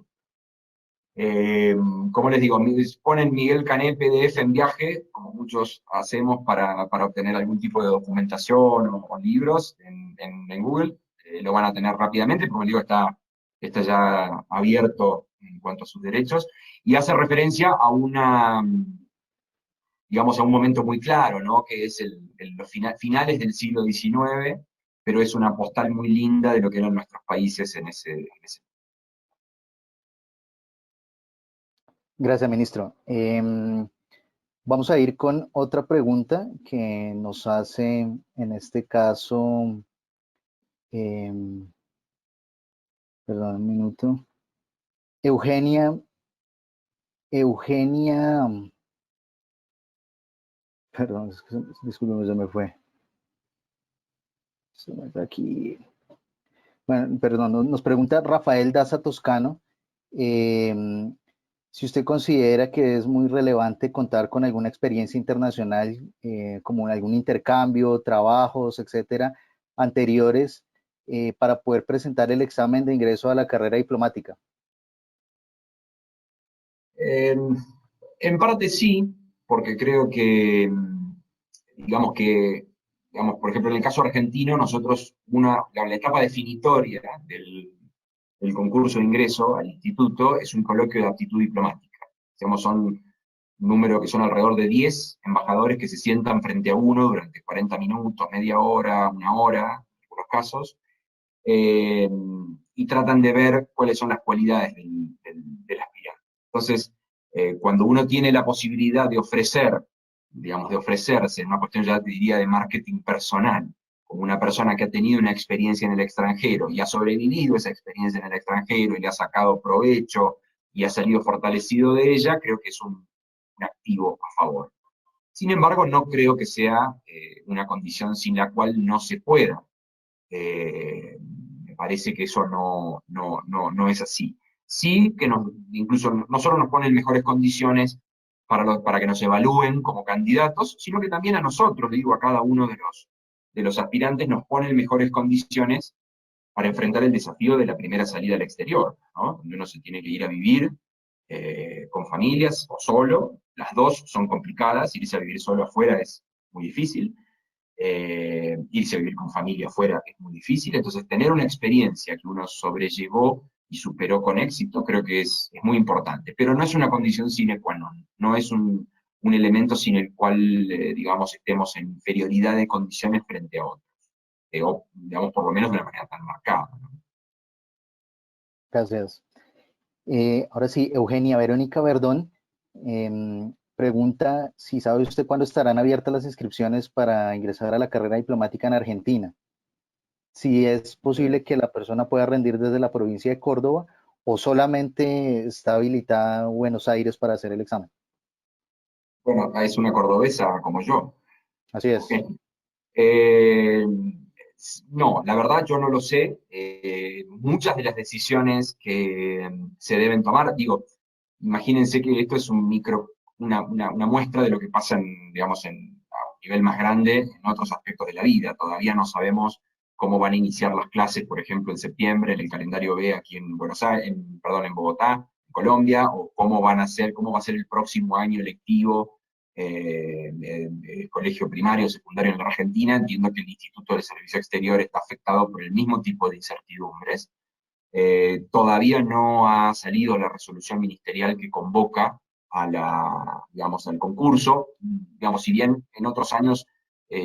Como les digo, ponen Miguel Cané PDF en viaje, como muchos hacemos para obtener algún tipo de documentación o libros en Google, lo van a tener rápidamente, porque digo, está ya abierto en cuanto a sus derechos, y hace referencia a digamos, a un momento muy claro, ¿no? Que es los finales del siglo XIX, pero es una postal muy linda de lo que eran nuestros países en ese. Gracias, ministro. Vamos a ir con otra pregunta que nos hace, en este caso, perdón, un minuto. Eugenia, perdón, discúlpeme, se me fue. Se me fue aquí. Bueno, perdón, nos pregunta Rafael Daza Toscano, si usted considera que es muy relevante contar con alguna experiencia internacional, como algún intercambio, trabajos, etcétera, anteriores, para poder presentar el examen de ingreso a la carrera diplomática. En parte sí, porque creo que, digamos, por ejemplo, en el caso argentino, nosotros, la etapa definitoria del concurso de ingreso al instituto es un coloquio de aptitud diplomática. Digamos, son un número que son alrededor de 10 embajadores que se sientan frente a uno durante 40 minutos, media hora, una hora, en algunos casos, y tratan de ver cuáles son las cualidades del aspirante. Entonces, cuando uno tiene la posibilidad de ofrecer, digamos, de ofrecerse en una cuestión, ya te diría, de marketing personal, como una persona que ha tenido una experiencia en el extranjero y ha sobrevivido esa experiencia en el extranjero y le ha sacado provecho y ha salido fortalecido de ella, creo que es un activo a favor. Sin embargo, no creo que sea una condición sin la cual no se pueda. Me parece que eso no es así. Sí que incluso no solo nos ponen mejores condiciones para que nos evalúen como candidatos, sino que también a nosotros, digo, a cada uno de los aspirantes nos ponen mejores condiciones para enfrentar el desafío de la primera salida al exterior, ¿no? Donde uno se tiene que ir a vivir con familias o solo. Las dos son complicadas, irse a vivir solo afuera es muy difícil. Irse a vivir con familia afuera es muy difícil, entonces tener una experiencia que uno sobrellevó y superó con éxito creo que es muy importante, pero no es una condición sine qua non, no es un elemento sin el cual, digamos, estemos en inferioridad de condiciones frente a otros, o digamos, por lo menos de una manera tan marcada, ¿no? Gracias. Ahora sí, Eugenia Verónica Verdón pregunta si sabe usted cuándo estarán abiertas las inscripciones para ingresar a la carrera diplomática en Argentina. Si es posible que la persona pueda rendir desde la provincia de Córdoba o solamente está habilitada Buenos Aires para hacer el examen? Bueno, es una cordobesa como yo. Así Ok. es. Eh, no, la verdad yo no lo sé. Muchas de las decisiones que se deben tomar, digo, imagínense que esto es una muestra de lo que pasa digamos, a un nivel más grande en otros aspectos de la vida. Todavía no sabemos cómo van a iniciar las clases, por ejemplo, en septiembre, en el calendario B aquí en Buenos Aires, perdón, en Bogotá, en Colombia, o cómo cómo va a ser el próximo año lectivo colegio primario, secundario en la Argentina. Entiendo que el Instituto de Servicio Exterior está afectado por el mismo tipo de incertidumbres. Todavía no ha salido la resolución ministerial que convoca digamos, al concurso. Digamos, si bien en otros años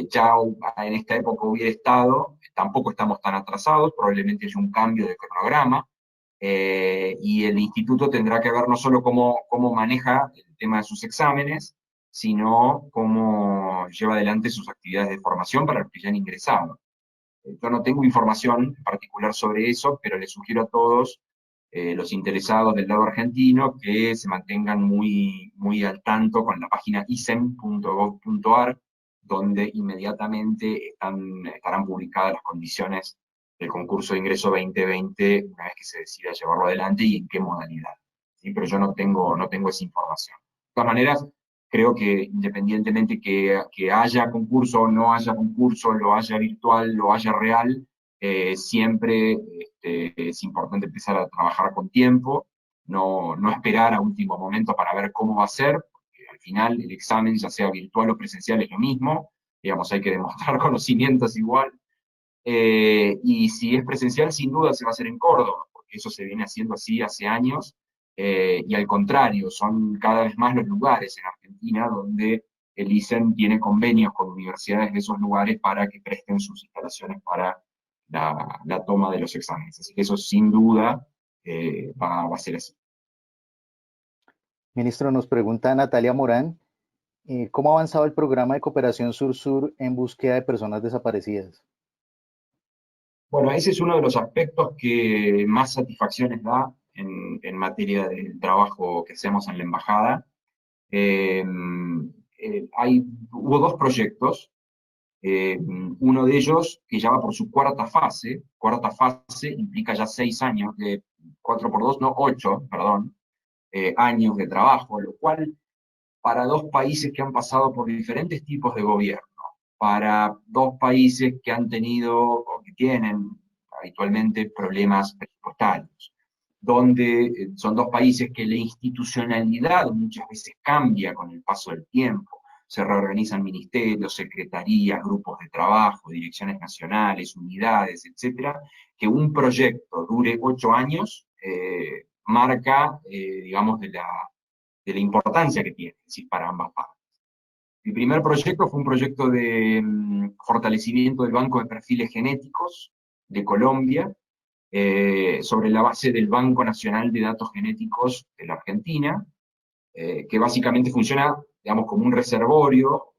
ya en esta época hubiera estado, tampoco estamos tan atrasados, probablemente haya un cambio de cronograma, y el instituto tendrá que ver no solo cómo maneja el tema de sus exámenes, sino cómo lleva adelante sus actividades de formación para los que ya han ingresado. Yo no tengo información en particular sobre eso, pero les sugiero a todos los interesados del lado argentino que se mantengan muy al tanto con la página isem.gov.ar, donde inmediatamente estarán publicadas las condiciones del concurso de ingreso 2020 una vez que se decida llevarlo adelante y en qué modalidad. ¿Sí? Pero yo no tengo esa información. De todas maneras, creo que independientemente que haya concurso o no haya concurso, lo haya virtual, lo haya real, siempre es importante empezar a trabajar con tiempo, no esperar a último momento para ver cómo va a ser, porque al final el examen, ya sea virtual o presencial, es lo mismo, digamos, hay que demostrar conocimientos igual, y si es presencial, sin duda se va a hacer en Córdoba, porque eso se viene haciendo así hace años, y al contrario, son cada vez más los lugares en Argentina donde el ISEM tiene convenios con universidades de esos lugares para que presten sus instalaciones para la toma de los exámenes. Así que eso sin duda va a ser así. Ministro, nos pregunta Natalia Morán, ¿cómo ha avanzado el programa de cooperación Sur-Sur en búsqueda de personas desaparecidas? Bueno, ese es uno de los aspectos que más satisfacciones da en materia del trabajo que hacemos en la embajada. Eh, Hubo dos proyectos, uno de ellos que ya va por su cuarta fase implica ya 6 años, de 4 por 2, no, 8, perdón, años de trabajo, lo cual para dos países que han pasado por diferentes tipos de gobierno, para dos países que han tenido o que tienen habitualmente problemas presupuestarios, donde son dos países que la institucionalidad muchas veces cambia con el paso del tiempo, se reorganizan ministerios, secretarías, grupos de trabajo, direcciones nacionales, unidades, etcétera, que un proyecto dure 8 años marca, digamos, de la importancia que tiene, es decir, para ambas partes. El primer proyecto fue un proyecto de fortalecimiento del Banco de Perfiles Genéticos de Colombia, sobre la base del Banco Nacional de Datos Genéticos de la Argentina, que básicamente funciona, digamos, como un reservorio,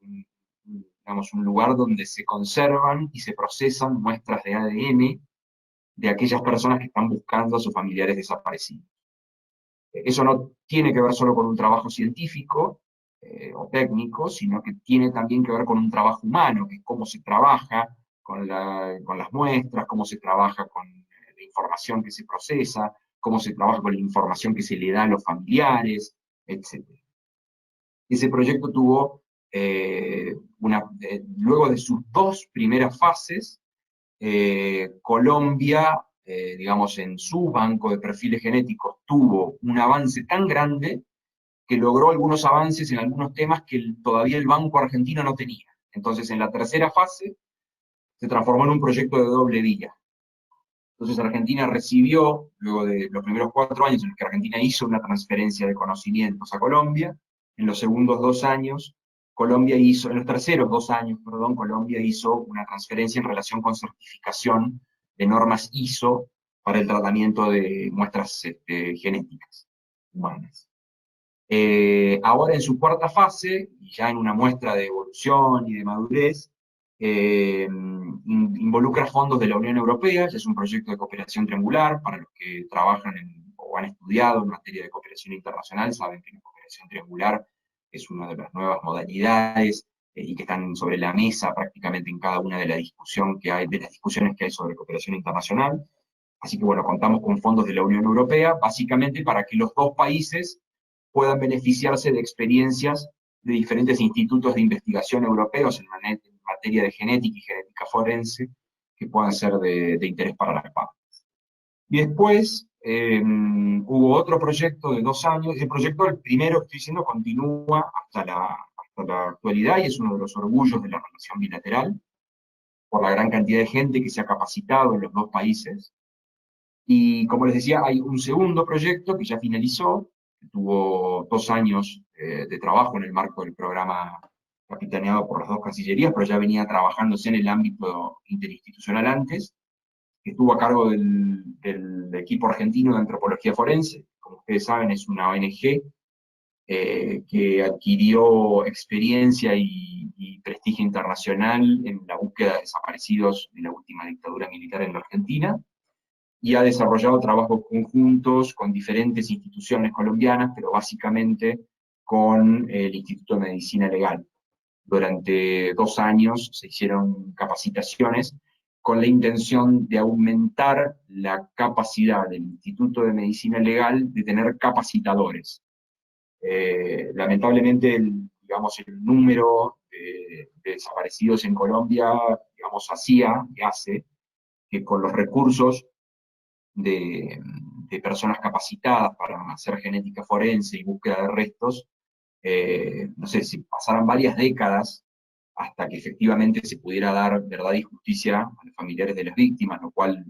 digamos, un lugar donde se conservan y se procesan muestras de ADN de aquellas personas que están buscando a sus familiares desaparecidos. Eso no tiene que ver solo con un trabajo científico o técnico, sino que tiene también que ver con un trabajo humano, que es cómo se trabaja con las muestras, cómo se trabaja con la información que se procesa, cómo se trabaja con la información que se le da a los familiares, etc. Ese proyecto tuvo, luego de sus dos primeras fases, Colombia, digamos, en su banco de perfiles genéticos, tuvo un avance tan grande que logró algunos avances en algunos temas que todavía el banco argentino no tenía. Entonces, en la tercera fase, se transformó en un proyecto de doble vía. Entonces, Argentina recibió, luego de los primeros 4 años en los que Argentina hizo una transferencia de conocimientos a Colombia, en los segundos 2 años, en los terceros 2 años, perdón, Colombia hizo una transferencia en relación con certificación de normas ISO para el tratamiento de muestras genéticas humanas. Ahora en su cuarta fase, y ya en una muestra de evolución y de madurez, involucra fondos de la Unión Europea, ya es un proyecto de cooperación triangular para los que trabajan o han estudiado en materia de cooperación internacional saben que la cooperación triangular es una de las nuevas modalidades y que están sobre la mesa prácticamente en cada una de las discusiones que hay sobre cooperación internacional. Así que bueno, contamos con fondos de la Unión Europea, básicamente para que los dos países puedan beneficiarse de experiencias de diferentes institutos de investigación europeos en materia de genética y genética forense que puedan ser de interés para las partes. Y después hubo otro proyecto de 2 años. El proyecto, el primero que estoy diciendo, continúa hasta la actualidad y es uno de los orgullos de la relación bilateral, por la gran cantidad de gente que se ha capacitado en los dos países. Y como les decía, hay un segundo proyecto que ya finalizó, que tuvo 2 años de trabajo en el marco del programa capitaneado por las dos cancillerías, pero ya venía trabajándose en el ámbito interinstitucional antes, que estuvo a cargo del equipo argentino de antropología forense. Como ustedes saben, es una ONG que adquirió experiencia y prestigio internacional en la búsqueda de desaparecidos de la última dictadura militar en la Argentina, y ha desarrollado trabajos conjuntos con diferentes instituciones colombianas, pero básicamente con el Instituto de Medicina Legal. Durante 2 años se hicieron capacitaciones con la intención de aumentar la capacidad del Instituto de Medicina Legal de tener capacitadores. Lamentablemente, el número de desaparecidos en Colombia, hace que con los recursos de personas capacitadas para hacer genética forense y búsqueda de restos, no sé, si pasaran varias décadas hasta que efectivamente se pudiera dar verdad y justicia a los familiares de las víctimas, lo cual,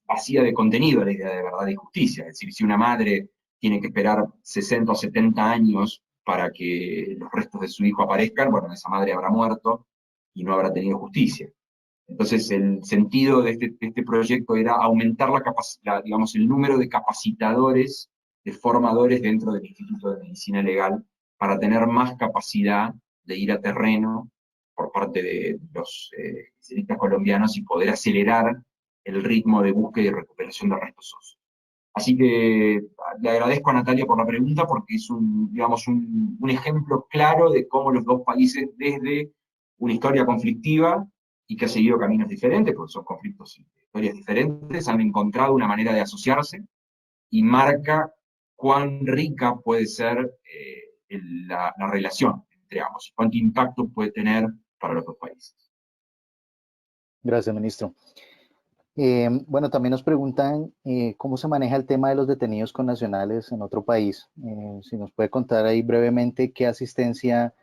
vacía de contenido la idea de verdad y justicia. Es decir, si una madre tiene que esperar 60 o 70 años para que los restos de su hijo aparezcan, bueno, esa madre habrá muerto y no habrá tenido justicia. Entonces, el sentido de este proyecto era aumentar el número de capacitadores, de formadores dentro del Instituto de Medicina Legal, para tener más capacidad de ir a terreno por parte de los especialistas colombianos y poder acelerar el ritmo de búsqueda y recuperación de restos óseos. Así que le agradezco a Natalia por la pregunta, porque es un ejemplo claro de cómo los dos países, desde una historia conflictiva y que ha seguido caminos diferentes, porque son conflictos y historias diferentes, han encontrado una manera de asociarse y marca cuán rica puede ser la relación entre ambos, y cuánto impacto puede tener para los dos países. Gracias, ministro. Bueno, también nos preguntan cómo se maneja el tema de los detenidos connacionales en otro país. Si nos puede contar ahí brevemente qué asistencia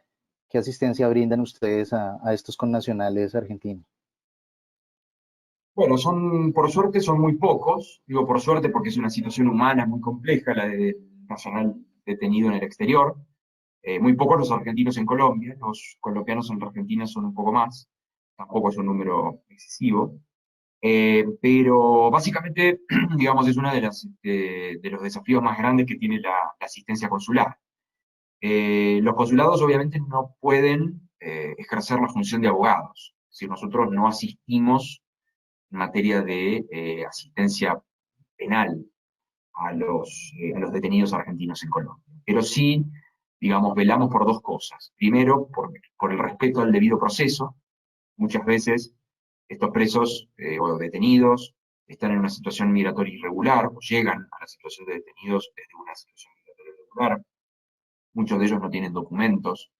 brindan ustedes a estos connacionales argentinos. Bueno, por suerte son muy pocos. Digo por suerte porque es una situación humana muy compleja la del nacional detenido en el exterior. Muy pocos los argentinos en Colombia, los colombianos en Argentina son un poco más, tampoco es un número excesivo. Pero básicamente, es uno de los desafíos más grandes que tiene la asistencia consular. Los consulados obviamente no pueden ejercer la función de abogados. Si nosotros no asistimos en materia de asistencia penal a los detenidos argentinos en Colombia. Pero sí, velamos por 2 cosas. Primero, por el respeto al debido proceso. Muchas veces estos presos o detenidos están en una situación migratoria irregular, o llegan a la situación de detenidos desde una situación migratoria irregular. Muchos de ellos no tienen documentos,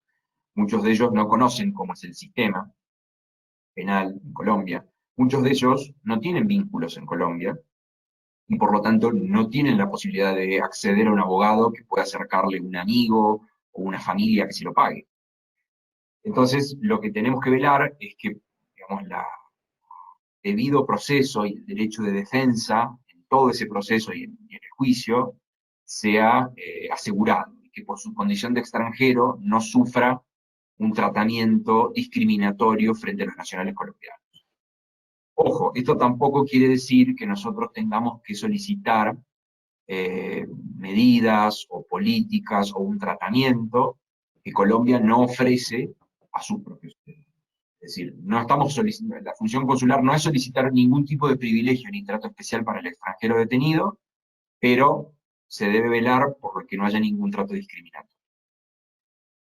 muchos de ellos no conocen cómo es el sistema penal en Colombia, muchos de ellos no tienen vínculos en Colombia, y por lo tanto no tienen la posibilidad de acceder a un abogado que pueda acercarle un amigo o una familia que se lo pague. Entonces, lo que tenemos que velar es que, debido proceso y el derecho de defensa, en todo ese proceso y en el juicio, sea asegurado, y que por su condición de extranjero no sufra un tratamiento discriminatorio frente a los nacionales colombianos. Ojo, esto tampoco quiere decir que nosotros tengamos que solicitar medidas o políticas o un tratamiento que Colombia no ofrece a sus propios ciudadanos. Es decir, no estamos solicitando, la función consular no es solicitar ningún tipo de privilegio ni trato especial para el extranjero detenido, pero se debe velar por que no haya ningún trato discriminatorio.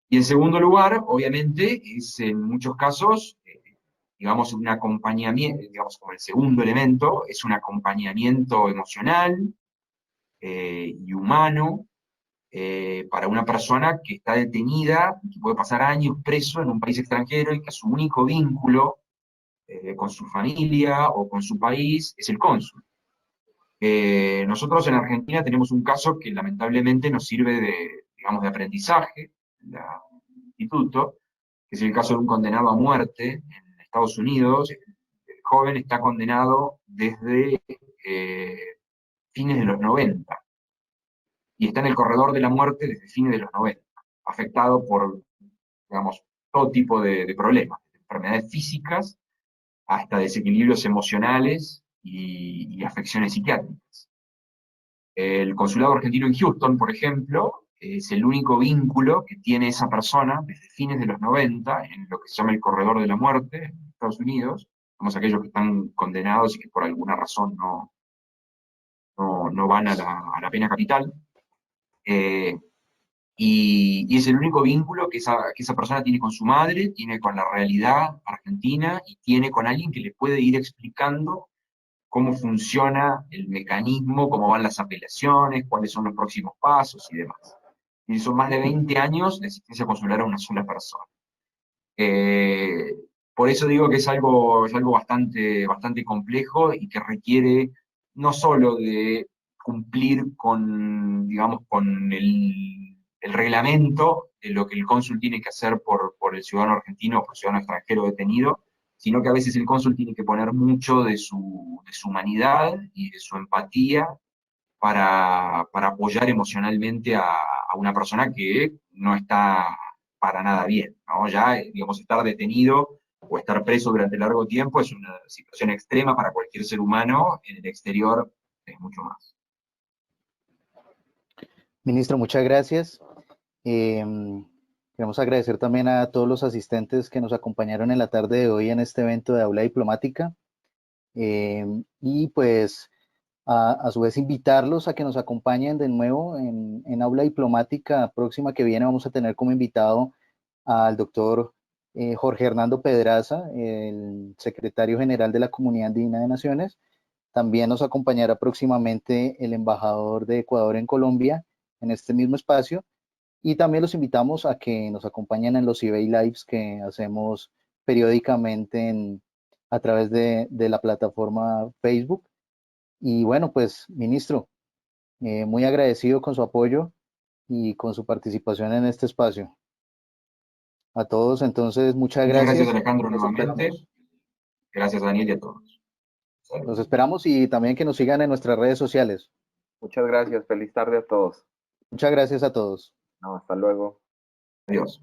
Y en segundo lugar, obviamente, es en muchos casos, digamos, un acompañamiento, digamos, como el segundo elemento, es un acompañamiento emocional y humano para una persona que está detenida, que puede pasar años preso en un país extranjero y que su único vínculo con su familia o con su país es el cónsul. Nosotros en Argentina tenemos un caso que lamentablemente nos sirve de, digamos, de aprendizaje, el instituto, que es el caso de un condenado a muerte en Estados Unidos. El joven está condenado desde fines de los 90 y está en el corredor de la muerte desde fines de los 90, afectado por, digamos, todo tipo de problemas, de enfermedades físicas hasta desequilibrios emocionales y afecciones psiquiátricas. El consulado argentino en Houston, por ejemplo, es el único vínculo que tiene esa persona desde fines de los 90 en lo que se llama el corredor de la muerte en Estados Unidos, como aquellos que están condenados y que por alguna razón no van a la pena capital. Y es el único vínculo que esa persona tiene con su madre, tiene con la realidad argentina y tiene con alguien que le puede ir explicando cómo funciona el mecanismo, cómo van las apelaciones, cuáles son los próximos pasos y demás. Y son más de 20 años de asistencia consular a una sola persona. Por eso digo que es algo bastante complejo y que requiere no solo de cumplir con, digamos, con el reglamento de lo que el cónsul tiene que hacer por el ciudadano argentino o por el ciudadano extranjero detenido, sino que a veces el cónsul tiene que poner mucho de su humanidad y de su empatía para apoyar emocionalmente a una persona que no está para nada bien, ¿no? Ya, digamos, estar detenido o estar preso durante largo tiempo es una situación extrema para cualquier ser humano, en el exterior es mucho más. Ministro, muchas gracias. Queremos agradecer también a todos los asistentes que nos acompañaron en la tarde de hoy en este evento de Aula Diplomática. Y pues a su vez invitarlos a que nos acompañen de nuevo en Aula Diplomática próxima que viene. Vamos a tener como invitado al doctor Jorge Hernando Pedraza, el secretario general de la Comunidad Andina de Naciones. También nos acompañará próximamente el embajador de Ecuador en Colombia en este mismo espacio. Y también los invitamos a que nos acompañen en los eBay Lives que hacemos periódicamente a través de la plataforma Facebook. Y bueno, pues, ministro, muy agradecido con su apoyo y con su participación en este espacio. A todos, entonces, muchas Muchas gracias, gracias. Alejandro, Los nuevamente. esperamos. Gracias, Daniel, y a todos. Los esperamos y también que nos sigan en nuestras redes sociales. Muchas gracias. Feliz tarde a todos. Muchas gracias a todos. No, hasta luego. Adiós.